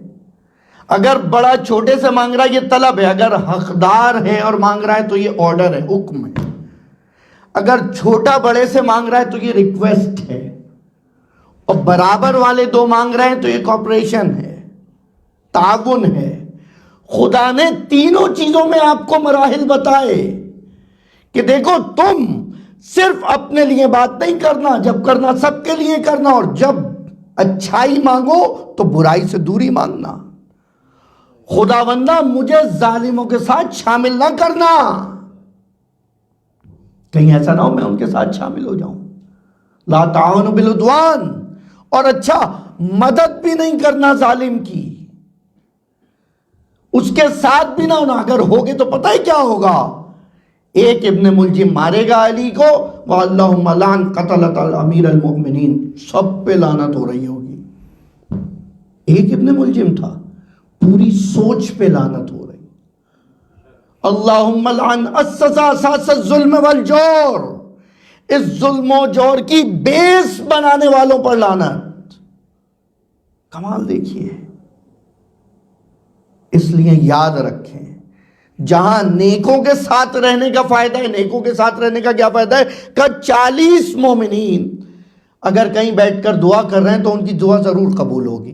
اگر بڑا چھوٹے سے مانگ رہا ہے یہ طلب ہے، اگر حقدار ہے اور مانگ رہا ہے تو یہ آرڈر ہے، حکم ہے۔ اگر چھوٹا بڑے سے مانگ رہا ہے تو یہ ریکویسٹ ہے، اور برابر والے دو مانگ رہے ہیں تو یہ کوپریشن ہے، تعاون ہے۔ خدا نے تینوں چیزوں میں آپ کو مراحل بتائے کہ دیکھو تم صرف اپنے لیے بات نہیں کرنا، جب کرنا سب کے لیے کرنا، اور جب اچھائی مانگو تو برائی سے دوری مانگنا۔ خداوندہ مجھے ظالموں کے ساتھ شامل نہ کرنا، کہیں ایسا نہ ہو میں ان کے ساتھ شامل ہو جاؤں۔ لا تعاونوا بالعدوان، اور اچھا مدد بھی نہیں کرنا ظالم کی، اس کے ساتھ بھی نہ ہونا۔ اگر ہوگے تو پتہ ہے کیا ہوگا؟ ایک ابن ملجم مارے گا علی کو، وَاللَّهُمَّ لَعْنَ قَتَلَتَ الْأَمِيرَ الْمُؤْمِنِينَ، سب پہ لعنت ہو رہی ہوگی۔ ایک ابن ملجم تھا، پوری سوچ پہ لعنت ہو رہی۔ اللہم لعن اساس الظلم والجور، اس ظلم و جور کی بیس بنانے والوں پر لعنت۔ کمال دیکھیے۔ اس لیے یاد رکھیں، جہاں نیکوں کے ساتھ رہنے کا فائدہ ہے، نیکوں کے ساتھ رہنے کا کیا فائدہ ہے؟ کہ 40 مومنین اگر کہیں بیٹھ کر دعا کر رہے ہیں تو ان کی دعا ضرور قبول ہوگی۔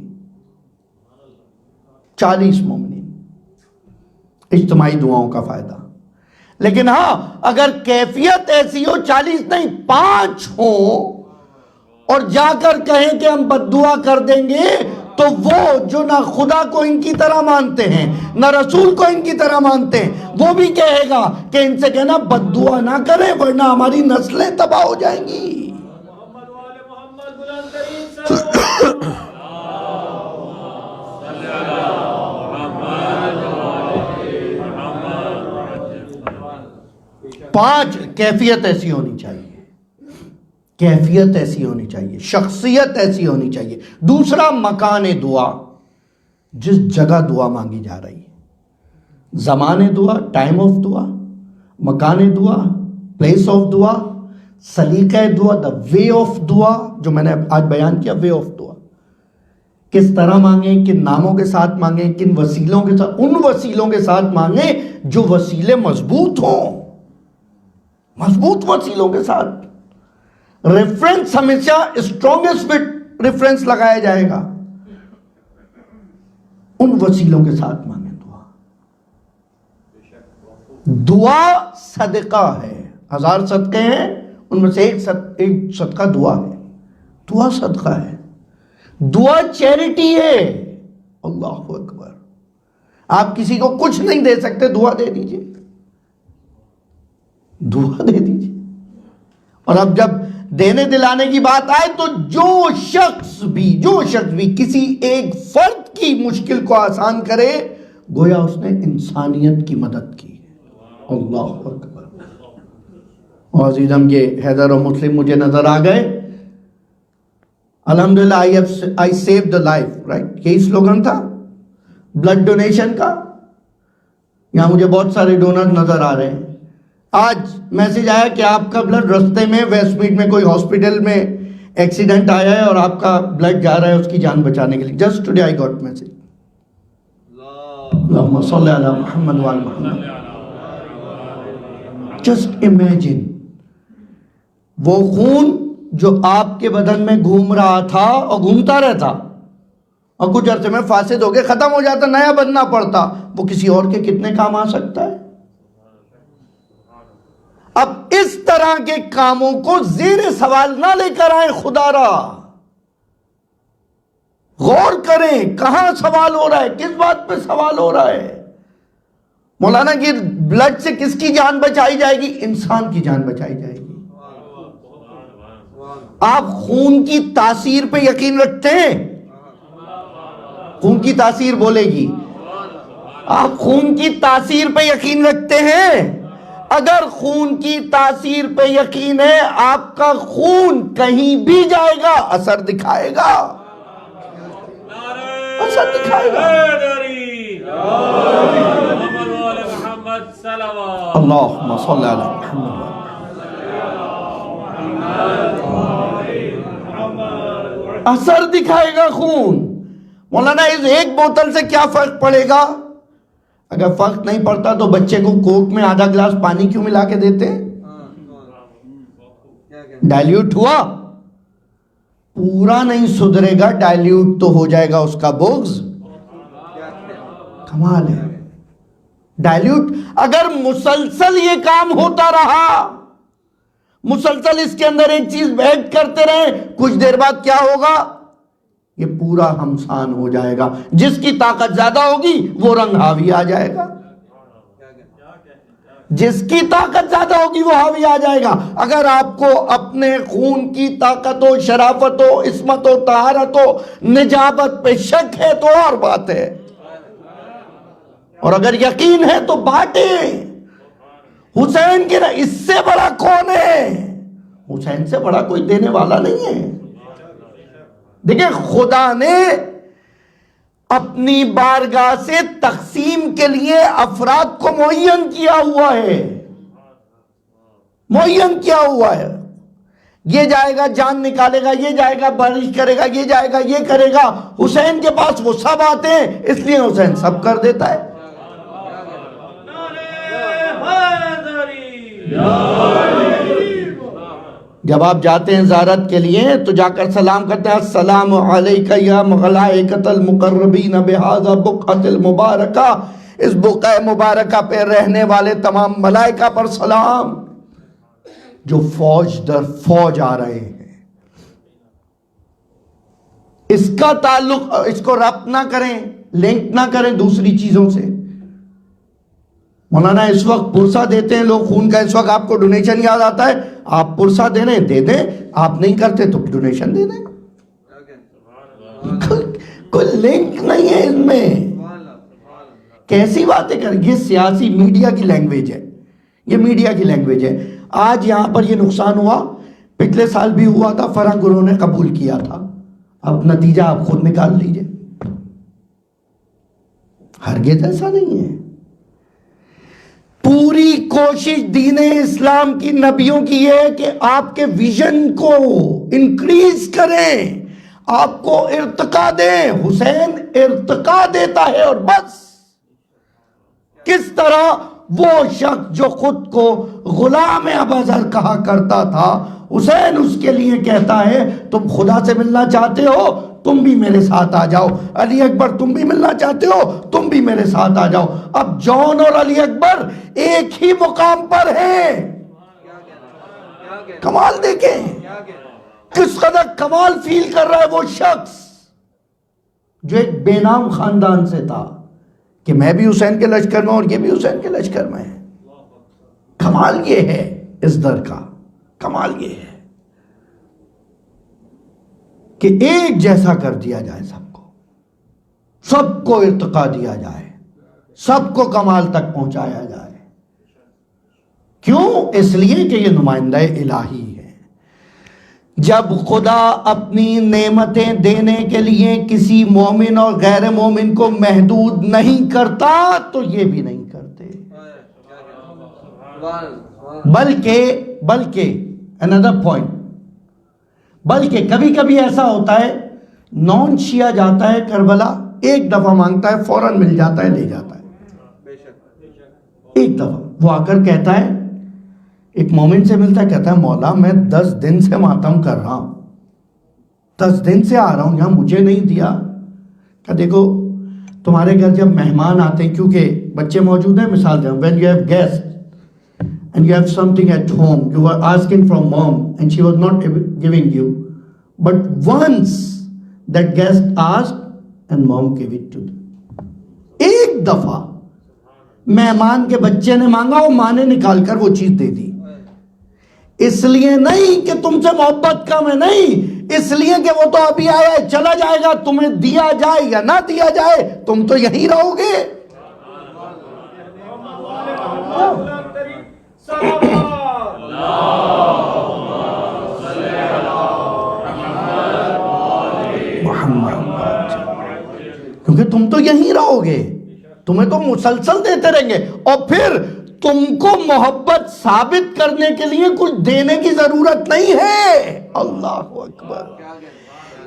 40 مومنین، اجتماعی دعاؤں کا فائدہ۔ لیکن ہاں اگر کیفیت ایسی ہو 40 نہیں 5 ہو اور جا کر کہیں کہ ہم بد دعا کر دیں گے، تو وہ جو نہ خدا کو ان کی طرح مانتے ہیں نہ رسول کو ان کی طرح مانتے ہیں، وہ بھی کہے گا کہ ان سے کہنا بد دعا نہ کریں ورنہ ہماری نسلیں تباہ ہو جائیں گی۔ پانچ، کیفیت ایسی ہونی چاہیے، کیفیت ایسی ہونی چاہیے، شخصیت ایسی ہونی چاہیے۔ دوسرا، مکان دعا، جس جگہ دعا مانگی جا رہی ہے، زمان دعا، ٹائم آف دعا، مکان دعا، پلیس آف دعا، سلیقہ دعا، دا وے آف دعا، جو میں نے آج بیان کیا، وے آف دعا، کس طرح مانگیں، کن ناموں کے ساتھ مانگیں، کن وسیلوں کے ساتھ، ان وسیلوں کے ساتھ مانگیں جو وسیلے مضبوط ہوں، مضبوط وسیلوں کے ساتھ۔ ریفرنس ہمیشہ اسٹرونگسٹ ریفرنس لگایا جائے گا، ان وسیلوں کے ساتھ مانگیں دعا۔ دعا صدقہ ہے، 1000 صدقے ہیں، ان میں سے ایک صدقہ دعا ہے۔ دعا صدقہ ہے، دعا چیریٹی ہے۔ اللہ اکبر، آپ کسی کو کچھ نہیں دے سکتے، دعا دے دیجئے، دعا دے دیجئے۔ اور اب جب دینے دلانے کی بات آئے تو جو شخص بھی کسی ایک فرد کی مشکل کو آسان کرے، گویا اس نے انسانیت کی مدد کی۔ اللہ اکبر۔ اور عزیزم، یہ حیدر اور مسلم مجھے نظر آ گئے۔ الحمدللہ I saved the life، right, یہی سلوگن تھا بلڈ ڈونیشن کا۔ یہاں مجھے بہت سارے ڈونر نظر آ رہے ہیں۔ آج میسج آیا کہ آپ کا بلڈ رستے میں ویسٹ میٹ میں کوئی ہاسپٹل میں ایکسیڈنٹ آیا ہے اور آپ کا بلڈ جا رہا ہے اس کی جان بچانے کے لیے۔ Just today I got message. اللہم صلی علی محمد وعلی محمد۔ جسٹ امیجن، وہ خون جو آپ کے بدن میں گھوم رہا تھا اور گھومتا رہتا اور کچھ عرصے میں فاسد ہو کے ختم ہو جاتا، نیا بننا پڑتا، وہ کسی اور کے کتنے کام آ سکتا ہے۔ اب اس طرح کے کاموں کو زیر سوال نہ لے کر آئیں، خدا را غور کریں کہاں سوال ہو رہا ہے، کس بات پہ سوال ہو رہا ہے۔ مولانا کی بلڈ سے کس کی جان بچائی جائے گی؟ انسان کی جان بچائی جائے گی۔ آپ خون کی تاثیر پہ یقین رکھتے ہیں؟ خون کی تاثیر بولے گی، آپ خون کی تاثیر پہ یقین رکھتے ہیں؟ اگر خون کی تاثیر پہ یقین ہے، آپ کا خون کہیں بھی جائے گا اثر دکھائے گا، اثر دکھائے گا۔ اللہم صلی علی محمد۔ اثر دکھائے گا خون. مولانا اس ایک بوتل سے کیا فرق پڑے گا؟ اگر فرق نہیں پڑتا تو بچے کو کوک میں آدھا گلاس پانی کیوں ملا کے دیتے؟ ڈائلیوٹ ہوا، پورا نہیں سدھرے گا، ڈائلیوٹ تو ہو جائے گا اس کا بغض. کمال ہے. ڈائلیوٹ اگر مسلسل یہ کام ہوتا رہا، مسلسل اس کے اندر ایک چیز ایڈ کرتے رہے، کچھ دیر بعد کیا ہوگا؟ یہ پورا ہمسان ہو جائے گا. جس کی طاقت زیادہ ہوگی وہ رنگ حاوی آ جائے گا، جس کی طاقت زیادہ ہوگی وہ حاوی آ جائے گا. اگر آپ کو اپنے خون کی طاقت ہو، شرافت ہو، عصمت ہو، طہارت ہو، نجابت پہ شک ہے تو اور بات ہے، اور اگر یقین ہے تو بانٹیں. حسین کے اس سے بڑا کون ہے؟ حسین سے بڑا کوئی دینے والا نہیں ہے. دیکھیں خدا نے اپنی بارگاہ سے تقسیم کے لیے افراد کو معین کیا ہوا ہے، معین کیا ہوا ہے. یہ جائے گا جان نکالے گا، یہ جائے گا بارش کرے گا، یہ جائے گا یہ کرے گا. حسین کے پاس وہ سب آتے ہیں، اس لیے حسین سب کر دیتا ہے. جب آپ جاتے ہیں زیارت کے لیے تو جا کر سلام کرتے ہیں، السلام علیکہ یا ملائکۃ المقربین بہذا بقعۃ المبارکہ. اس بقعہ مبارکہ پہ رہنے والے تمام ملائکہ پر سلام، جو فوج در فوج آ رہے ہیں. اس کا تعلق، اس کو ربط نہ کریں، لنک نہ کریں دوسری چیزوں سے. مولانا اس وقت پرسہ دیتے ہیں لوگ خون کا، اس وقت آپ کو ڈونیشن یاد آتا ہے، آپ پرسہ دینے دے دیں، آپ نہیں کرتے تو ڈونیشن دے دیں. کوئی لنک نہیں ہے اس میں. کیسی باتیں کر، یہ سیاسی میڈیا کی لینگویج ہے، یہ میڈیا کی لینگویج ہے. آج یہاں پر یہ نقصان ہوا، پچھلے سال بھی ہوا تھا، فرنگ انہوں نے قبول کیا تھا. اب نتیجہ آپ خود نکال لیجئے. ہرگز ایسا نہیں ہے. پوری کوشش دین اسلام کی، نبیوں کی یہ ہے کہ آپ کے ویژن کو انکریز کریں، آپ کو ارتقا دیں. حسین ارتقا دیتا ہے. اور بس کس طرح وہ شخص جو خود کو غلام ابوذر کہا کرتا تھا، حسین اس کے لیے کہتا ہے تم خدا سے ملنا چاہتے ہو، تم بھی میرے ساتھ آ جاؤ. علی اکبر تم بھی ملنا چاہتے ہو، تم بھی میرے ساتھ آ جاؤ. اب جون اور علی اکبر ایک ہی مقام پر ہیں. کمال دیکھیں کس قدر کمال فیل کر رہا ہے وہ شخص جو ایک بے نام خاندان سے تھا کہ میں بھی حسین کے لشکر میں اور یہ بھی حسین کے لشکر میں ہے. کمال یہ ہے اس در کا، کمال یہ ہے کہ ایک جیسا کر دیا جائے، سب کو ارتقا دیا جائے، سب کو کمال تک پہنچایا جائے. کیوں؟ اس لیے کہ یہ نمائندہ الہی ہے. جب خدا اپنی نعمتیں دینے کے لیے کسی مومن اور غیر مومن کو محدود نہیں کرتا تو یہ بھی نہیں کرتے. بلکہ another point، بلکہ کبھی کبھی ایسا ہوتا ہے نون شیعہ جاتا ہے کربلا، ایک دفعہ مانگتا ہے فوراً مل جاتا ہے، لے جاتا ہے. ایک دفعہ وہ آ کر کہتا ہے، ایک مومن سے ملتا ہے، کہتا ہے مولا میں 10 دن سے ماتم کر رہا ہوں، 10 دن سے آ رہا ہوں یہاں، مجھے نہیں دیا. کہ دیکھو تمہارے گھر جب مہمان آتے ہیں، کیونکہ بچے موجود ہیں، مثال دیں when you have guests and you have something at home, you were asking from mom and she was not giving you, but once that guest asked and mom gave it to you. ایک دفعہ مہمان کے بچے نے مانگا، وہ ماں نے نکال کر وہ چیز دے دی. اس لیے نہیں کہ تم سے محبت کم ہے، نہیں، اس لیے کہ وہ تو ابھی آیا ہے، چلا جائے گا، تمہیں دیا جائے یا نہ دیا جائے تم تو یہیں رہو گے. کیونکہ تم تو یہیں رہو گے، تمہیں تو مسلسل دیتے رہیں گے، اور پھر تم کو محبت ثابت کرنے کے لیے کچھ دینے کی ضرورت نہیں ہے. اللہ اکبر.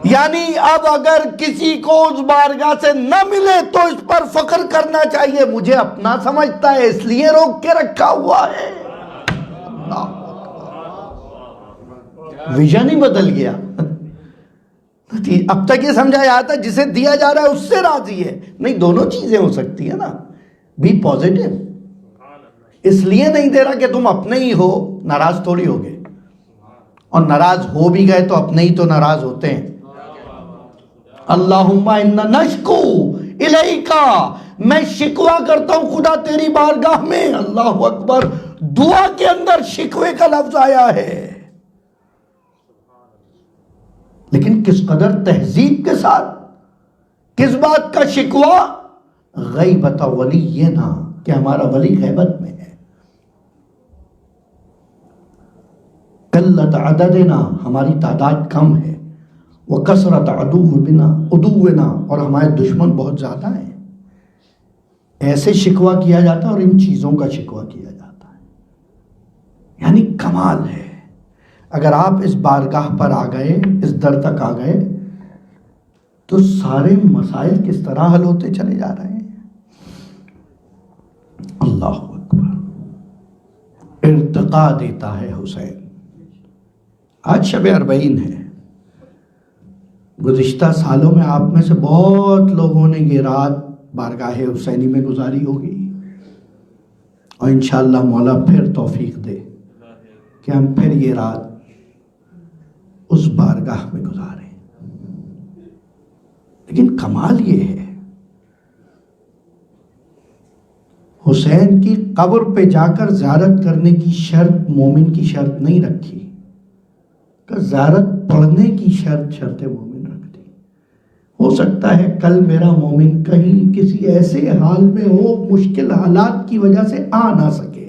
یعنی اب اگر کسی کو اس بارگاہ سے نہ ملے تو اس پر فخر کرنا چاہیے، مجھے اپنا سمجھتا ہے اس لیے روک کے رکھا ہوا ہے۔ ویژن ہی بدل گیا۔ اب تک یہ سمجھا جاتا ہے جسے دیا جا رہا ہے اس سے راضی ہے، نہیں، دونوں چیزیں ہو سکتی ہیں نا۔ بی پازیٹو، اس لیے نہیں دے رہا کہ تم اپنے ہی ہو، ناراض تھوڑی ہو گئے، اور ناراض ہو بھی گئے تو اپنے ہی تو ناراض ہوتے ہیں۔ اللہم انا نشکو الیکا، میں شکوہ کرتا ہوں خدا تیری بارگاہ میں۔ اللہ اکبر، دعا کے اندر شکوے کا لفظ آیا ہے، لیکن کس قدر تہذیب کے ساتھ۔ کس بات کا شکوہ؟ غیبت ولینا، کہ ہمارا ولی غیبت میں ہے۔ قلت عددنا، ہماری تعداد کم ہے۔ وکثرت عدونا، اور ہمارے دشمن بہت زیادہ ہیں۔ ایسے شکوہ کیا جاتا ہے اور ان چیزوں کا شکوہ کیا جاتا ہے، یعنی کمال ہے۔ اگر آپ اس بارگاہ پر آ گئے، اس در تک آ گئے، تو سارے مسائل کس طرح حل ہوتے چلے جا رہے ہیں۔ اللہ اکبر، ارتقا دیتا ہے حسین۔ آج شب اربعین ہے۔ گزشتہ سالوں میں آپ میں سے بہت لوگوں نے یہ رات بارگاہ حسینی میں گزاری ہوگی، اور انشاءاللہ مولا پھر توفیق دے کہ ہم پھر یہ رات اس بارگاہ میں گزاریں۔ لیکن کمال یہ ہے، حسین کی قبر پہ جا کر زیارت کرنے کی شرط مومن کی شرط نہیں رکھی، کہ زیارت پڑھنے کی شرط مومن رکھ دی۔ ہو سکتا ہے کل میرا مومن کہیں کسی ایسے حال میں ہو، مشکل حالات کی وجہ سے آ نہ سکے،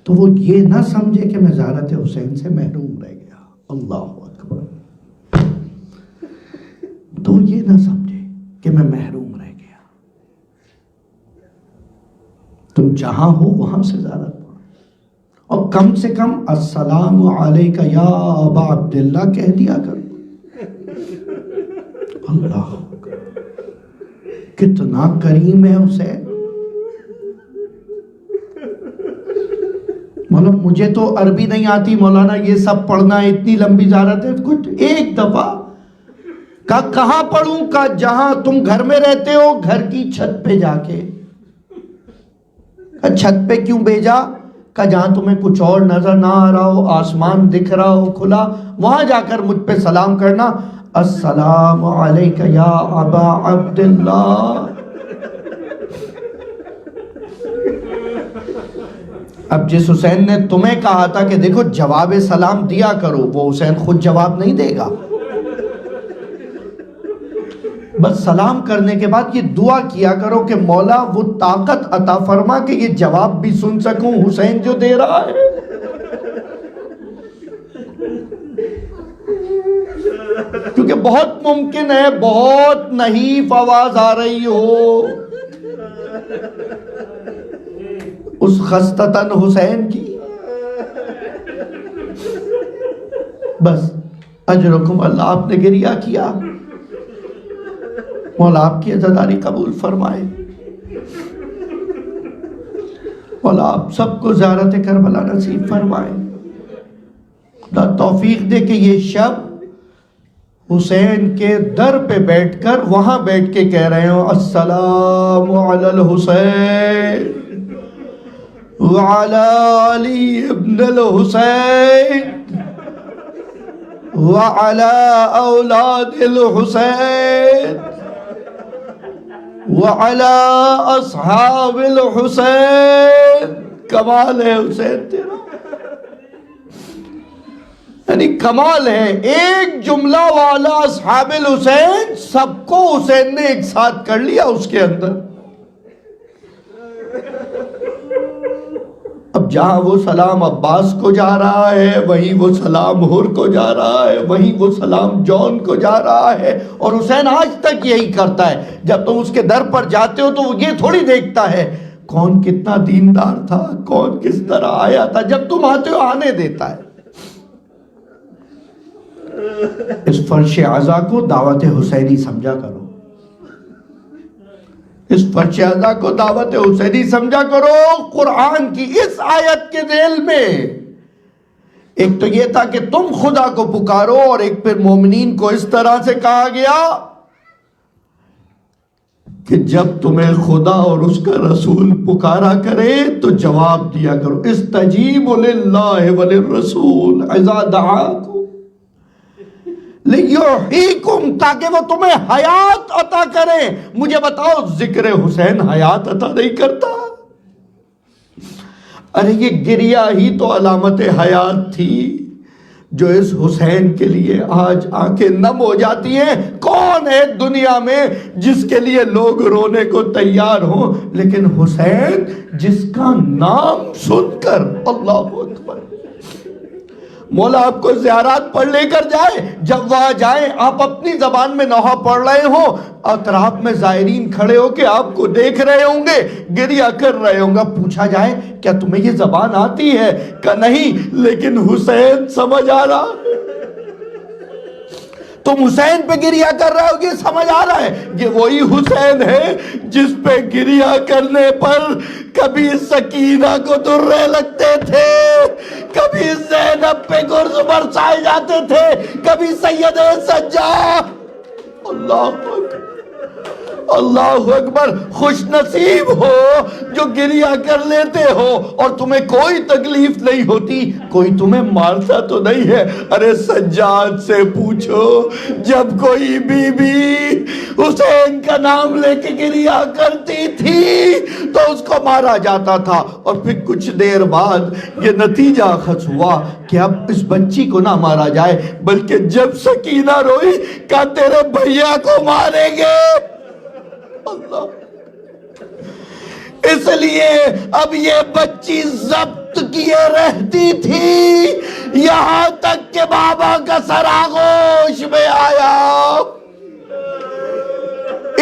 تو وہ یہ نہ سمجھے کہ میں زیارت حسین سے محروم رہ گیا۔ اللہ اکبر، تو یہ نہ سمجھے کہ میں محروم رہ گیا۔ تم جہاں ہو وہاں سے زیارت پڑھو، اور کم سے کم السلام علیک یا ابا عبداللہ کہہ دیا کرو۔ اللہ اکبر، کتنا کریم ہے حسین۔ مولانا مجھے تو عربی نہیں آتی مولانا، یہ سب پڑھنا ہے، اتنی لمبی زیارت ہے، کچھ ایک دفعہ کہاں پڑھوں؟ کا جہاں تم گھر میں رہتے ہو، گھر کی چھت پہ جا کے۔ چھت پہ کیوں بھیجا؟ کہ جہاں تمہیں کچھ اور نظر نہ آ رہا ہو، آسمان دکھ رہا ہو کھلا، وہاں جا کر مجھ پہ سلام کرنا، السلام علیک یا ابا عبداللہ۔ اب جس حسین نے تمہیں کہا تھا کہ دیکھو جواب سلام دیا کرو، وہ حسین خود جواب نہیں دے گا، بس سلام کرنے کے بعد یہ دعا کیا کرو کہ مولا وہ طاقت عطا فرما کہ یہ جواب بھی سن سکوں حسین جو دے رہا ہے۔ کیونکہ بہت ممکن ہے بہت نحیف آواز آ رہی ہو اس خستتاً حسین کی، بس اجرکم اللہ، آپ نے گریہ کیا، مولا آپ کی عزاداری قبول فرمائے، مولا آپ سب کو زیارت کربلا نصیب فرمائے، خدا توفیق دے کہ یہ شب حسین کے در پہ بیٹھ کر وہاں بیٹھ کے کہہ رہے ہوں السلام علی الحسین وعلی علی ابن الحسین وعلی اولاد الحسین وعلی اصحاب الحسین۔ کمال ہے حسین تیرا، یعنی کمال ہے، ایک جملہ والا اصحاب الحسین، سب کو حسین نے ایک ساتھ کر لیا اس کے اندر۔ اب جہاں وہ سلام عباس کو جا رہا ہے، وہیں وہ سلام حر کو جا رہا ہے، وہیں وہ سلام جون کو جا رہا ہے، اور حسین آج تک یہی کرتا ہے۔ جب تم اس کے در پر جاتے ہو تو وہ یہ تھوڑی دیکھتا ہے کون کتنا دیندار تھا، کون کس طرح آیا تھا، جب تم آتے ہو آنے دیتا ہے۔ اس فرش عزا کو دعوت حسینی سمجھا کرو، اس فرش عزا کو دعوت حسینی سمجھا کرو۔ قرآن کی اس آیت کے ذیل میں ایک تو یہ تھا کہ تم خدا کو پکارو، اور ایک پھر مومنین کو اس طرح سے کہا گیا کہ جب تمہیں خدا اور اس کا رسول پکارا کرے تو جواب دیا کرو، استجیبوا للہ وللرسول اذا دعاکم لیحییکم، تاکہ وہ تمہیں حیات عطا کرے۔ مجھے بتاؤ ذکر حسین حیات عطا نہیں کرتا؟ ارے یہ گریہ ہی تو علامت حیات تھی جو اس حسین کے لیے آج آنکھیں نم ہو جاتی ہیں۔ کون ہے دنیا میں جس کے لیے لوگ رونے کو تیار ہوں، لیکن حسین جس کا نام سن کر اللہ اکبر، مولا آپ کو زیارات پر لے کر جائے، جب وہاں جائیں آپ اپنی زبان میں نوحہ پڑھ رہے ہوں، اطراف میں زائرین کھڑے ہو کے آپ کو دیکھ رہے ہوں گے، گریہ کر رہے ہوں گے، پوچھا جائے کیا تمہیں یہ زبان آتی ہے؟ کہ نہیں، لیکن حسین سمجھ آ رہا۔ تم حسین پہ گریہ کر رہے ہو، یہ سمجھ آ رہا ہے یہ وہی حسین ہے جس پہ گریہ کرنے پر کبھی سکینہ کو درے لگتے تھے، کبھی زینب پہ گرز برسائے جاتے تھے، کبھی سید سجاد۔ اللہ اکبر، اللہ اکبر۔ خوش نصیب ہو جو گریہ کر لیتے ہو اور تمہیں کوئی تکلیف نہیں ہوتی، کوئی تمہیں مارتا تو نہیں ہے۔ ارے سجاد سے پوچھو، جب کوئی بی بی حسین کا نام لے کے گریہ کرتی تھی تو اس کو مارا جاتا تھا، اور پھر کچھ دیر بعد یہ نتیجہ اخذ ہوا کہ اب اس بچی کو نہ مارا جائے، بلکہ جب سکینہ روئی کہا تیرے بھیا کو ماریں گے۔ اللہ، اس لیے اب یہ بچی ضبط کیے رہتی تھی یہاں تک کہ بابا کا سر آغوش میں آیا۔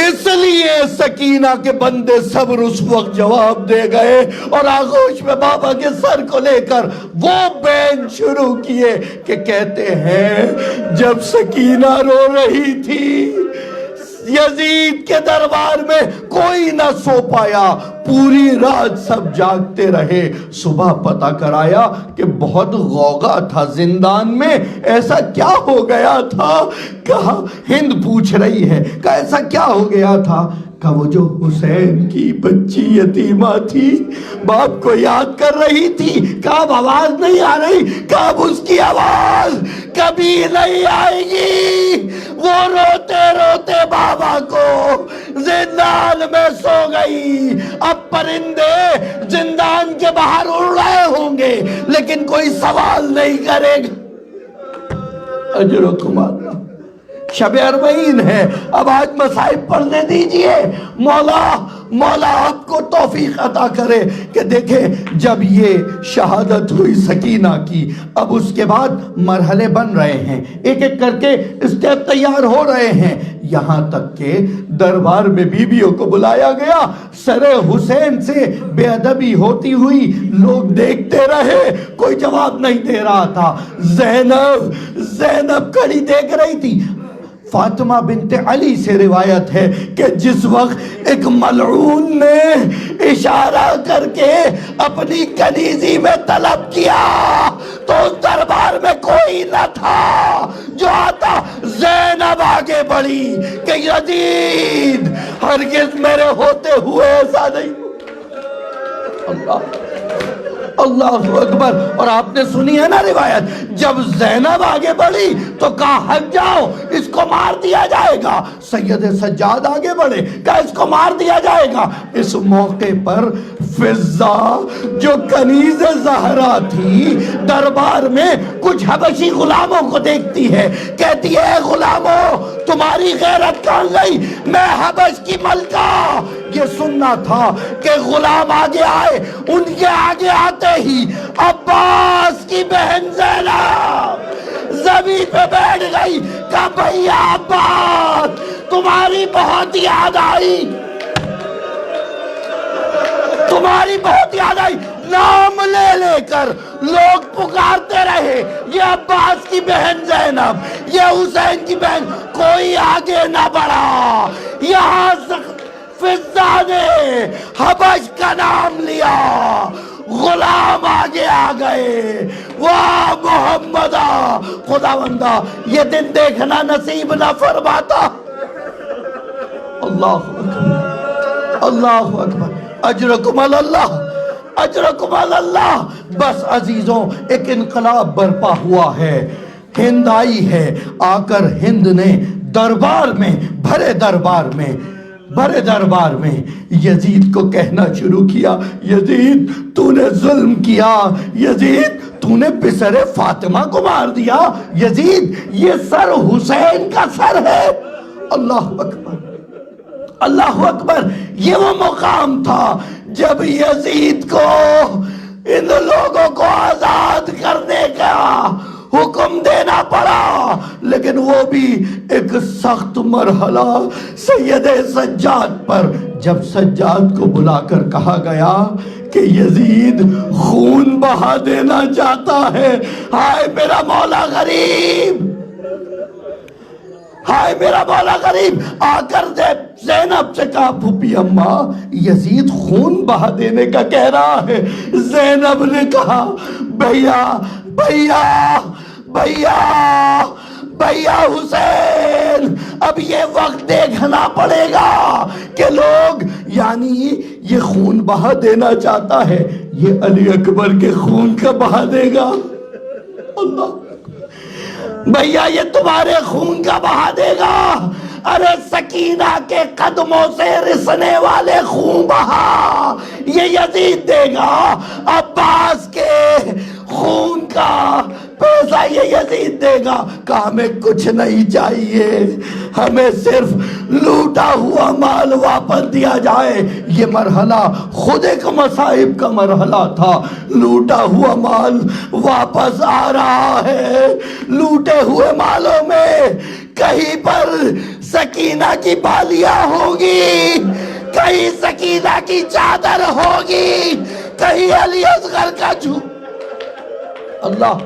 اس لیے سکینہ کے بندے صبر اس وقت جواب دے گئے اور آغوش میں بابا کے سر کو لے کر وہ بین شروع کیے کہ کہتے ہیں جب سکینہ رو رہی تھی یزید کے دربار میں کوئی نہ سو پایا، پوری رات سب جاگتے رہے، صبح پتہ کرایا کہ بہت غوغا تھا زندان میں، ایسا کیا ہو گیا تھا؟ کہا ہند پوچھ رہی ہے کہ ایسا کیا ہو گیا تھا؟ کہ وہ جو حسین کی بچی یتیمہ تھی باپ کو یاد کر رہی تھی، کہا آواز نہیں آ رہی، کہا اس کی آواز کبھی نہیں آئے گی۔ وہ روتے روتے بابا کو زندان میں سو گئی۔ اب پرندے زندان کے باہر اڑ رہے ہوں گے لیکن کوئی سوال نہیں کرے گا۔ اجرکم اللہ، شب اربعین ہے، اب آج مصائب پڑھنے دیجئے۔ مولا آپ کو توفیق عطا کرے کہ دیکھیں جب یہ شہادت ہوئی سکینہ کی، اب اس کے بعد مرحلے بن رہے ہیں، ایک ایک کر کے اسٹیپ تیار ہو رہے ہیں، یہاں تک کہ دربار میں بیویوں کو بلایا گیا۔ سر حسین سے بے ادبی ہوتی ہوئی لوگ دیکھتے رہے، کوئی جواب نہیں دے رہا تھا۔ زینب کھڑی دیکھ رہی تھی۔ فاطمہ بنت علی سے روایت ہے کہ جس وقت ایک ملعون نے اشارہ کر کے اپنی کنیزی میں طلب کیا تو اس دربار میں کوئی نہ تھا جو آتا۔ زینب آگے بڑھی کہ یزید ہرگز میرے ہوتے ہوئے ایسا نہیں۔ اللہ اکبر۔ اور آپ نے سنی ہے نا روایت، جب زینب آگے بڑھی تو کہا ہٹ جاؤ، اس کو مار دیا جائے گا۔ سید سجاد آگے بڑھے، کہا اس کو مار دیا جائے گا۔ اس موقع پر فضہ جو کنیز زہرا تھی دربار میں کچھ حبشی غلاموں کو دیکھتی ہے، کہتی ہے غلاموں تمہاری غیرت کہاں گئی؟ میں حبش کی ملکہ۔ یہ سننا تھا کہ غلام آگے آئے، ان کے آگے آتے ہی عباس کی بہن زینب زمین پہ بیٹھ گئی، کہا بھیا عباس تمہاری بہت یاد آئی، تمہاری بہت یاد آئی۔ نام لے لے کر لوگ پکارتے رہے یہ عباس کی بہن زینب، یہ حسین کی بہن، کوئی آگے نہ بڑھا۔ یہاں فضہ نے حبش کا نام لیا، غلام آگے آ گئے۔ واہ محمدہ، خداوندہ یہ دن دیکھنا نصیب نہ فرماتا۔ اللہ اکبر، اللہ اکبر، اجرکم اللہ، اجرکم اللہ۔ بس عزیزوں ایک انقلاب برپا ہوا ہے، ہند آئی ہے، آ کر ہند نے دربار میں، بھرے دربار میں یزید کو کہنا شروع کیا، یزید تو نے ظلم کیا، یزید تو نے پسر فاطمہ کو مار دیا، یزید یہ سر حسین کا سر ہے۔ اللہ اکبر، اللہ اکبر۔ یہ وہ مقام تھا جب یزید کو ان لوگوں کو آزاد کرنے کا حکم دینا پڑا، لیکن وہ بھی ایک سخت مرحلہ سید سجاد پر، جب سجاد کو بلا کر کہا گیا کہ یزید خون بہا دینا چاہتا ہے۔ ہائے میرا مولا غریب، ہائے میرا مولا غریب، آ کر زینب سے کہا پھوپھی اماں یزید خون بہا دینے کا کہہ رہا ہے۔ زینب نے کہا بھیا بھیا بھیا بھیا حسین، اب یہ وقت دیکھنا پڑے گا کہ لوگ، یعنی یہ خون بہا دینا چاہتا ہے، یہ علی اکبر کے خون کا بہا دے گا؟ اللہ، بھیا یہ تمہارے خون کا بہا دے گا؟ ارے سکینہ کے قدموں سے رسنے والے خون بہا یہ یزید دے گا، عباس کے خون کا پیسہ یہ یزید دے گا۔ کہ ہمیں کچھ نہیں چاہیے، ہمیں صرف لوٹا ہوا مال واپس دیا جائے۔ یہ مرحلہ خود ایک مصائب کا مرحلہ تھا، لوٹا ہوا مال واپس آ رہا ہے۔ لوٹے ہوئے مالوں میں کہیں پر سکینہ کی بالیاں ہوگی، کہیں سکینہ کی چادر ہوگی، کہیں علی اصغر کا اللہ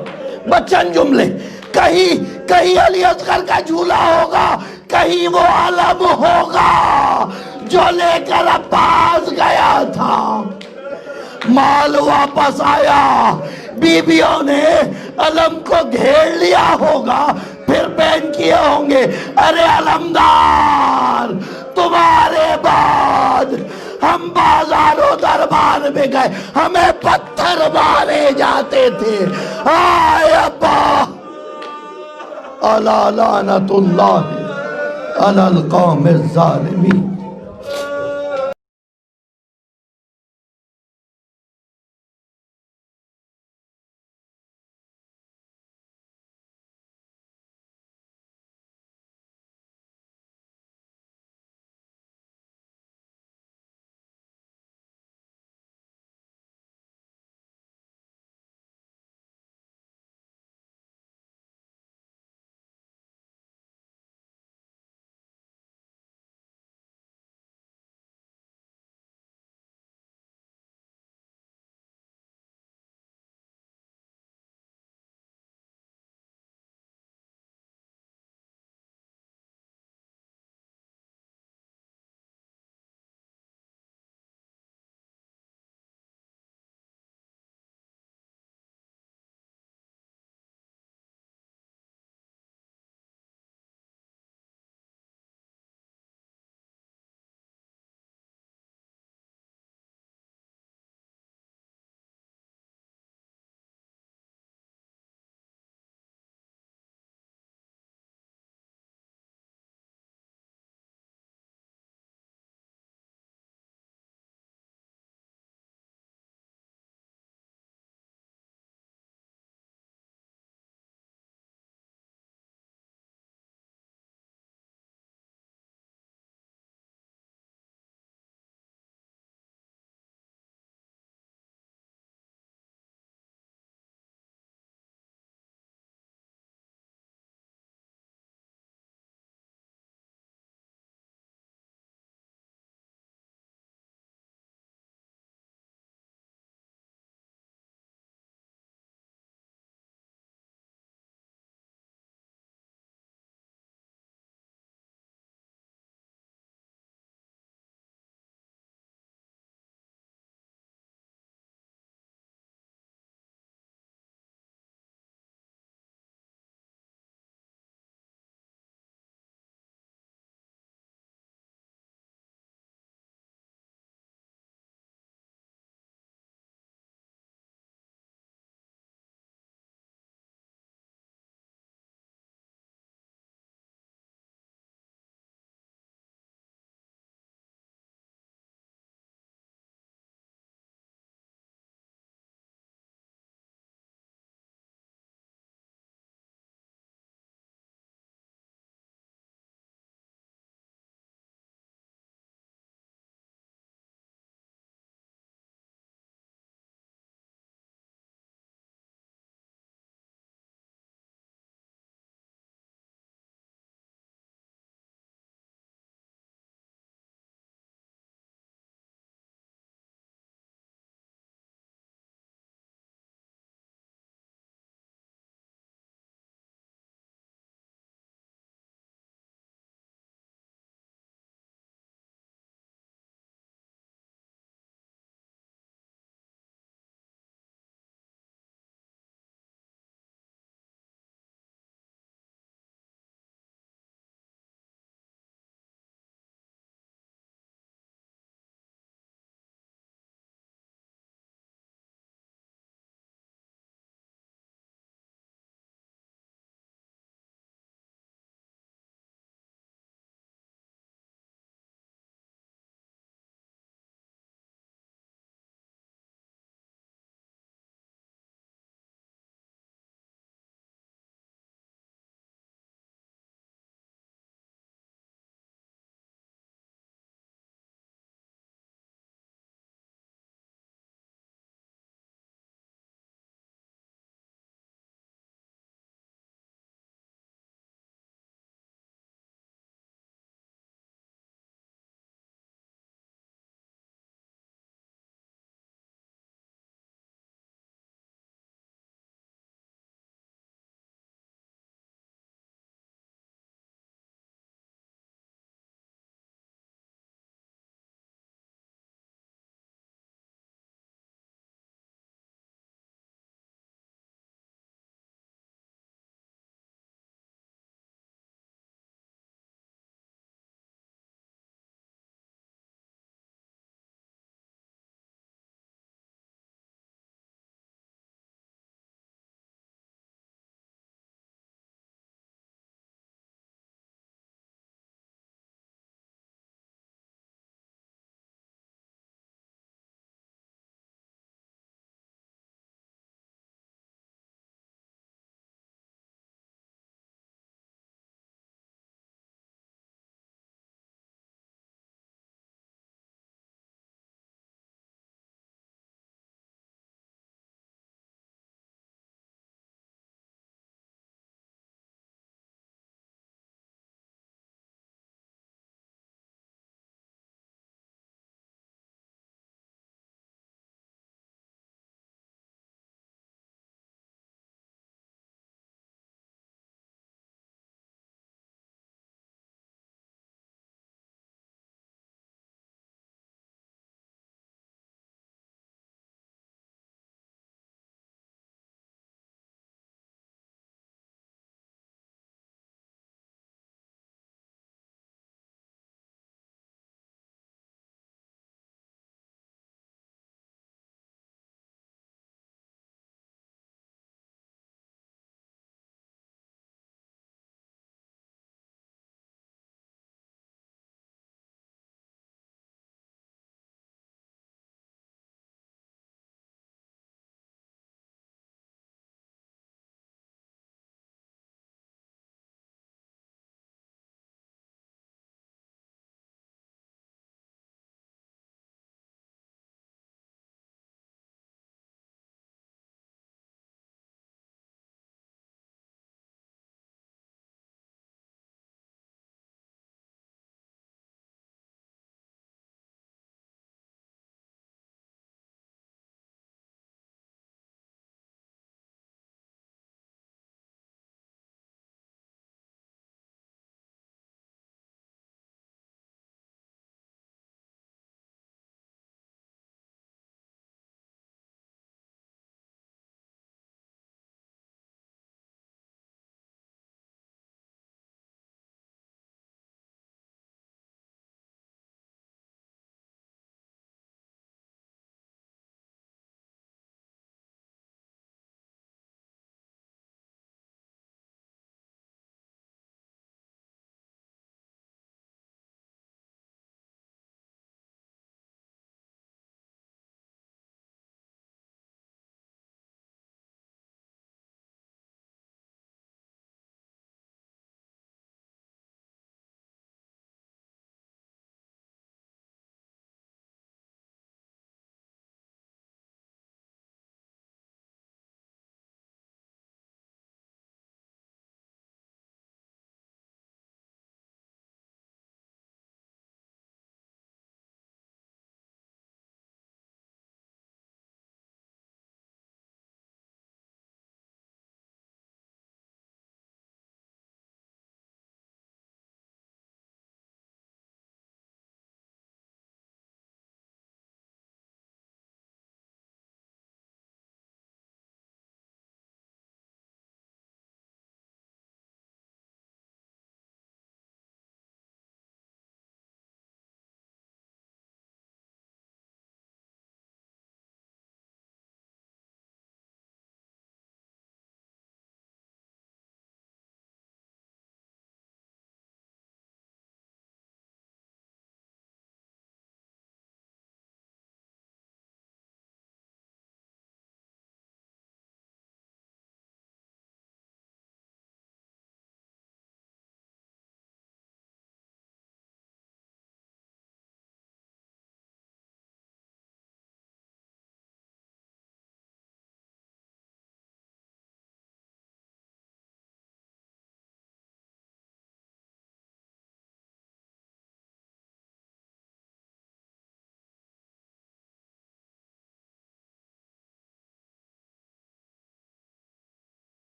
بچن جملے، کہیں علی اصغر کا جھولا ہوگا، کہیں وہ علم ہوگا جو لے کر عباس گیا تھا۔ مال واپس آیا، بیویوں نے علم کو گھیر لیا ہوگا، پھر پہن کیے ہوں گے، ارے علمدار تمہارے بعد ہم بازار و دربار میں گئے، ہمیں پتھر مارے جاتے تھے۔ آئے ابا، الا لعنت اللہ علی القوم الظالمین۔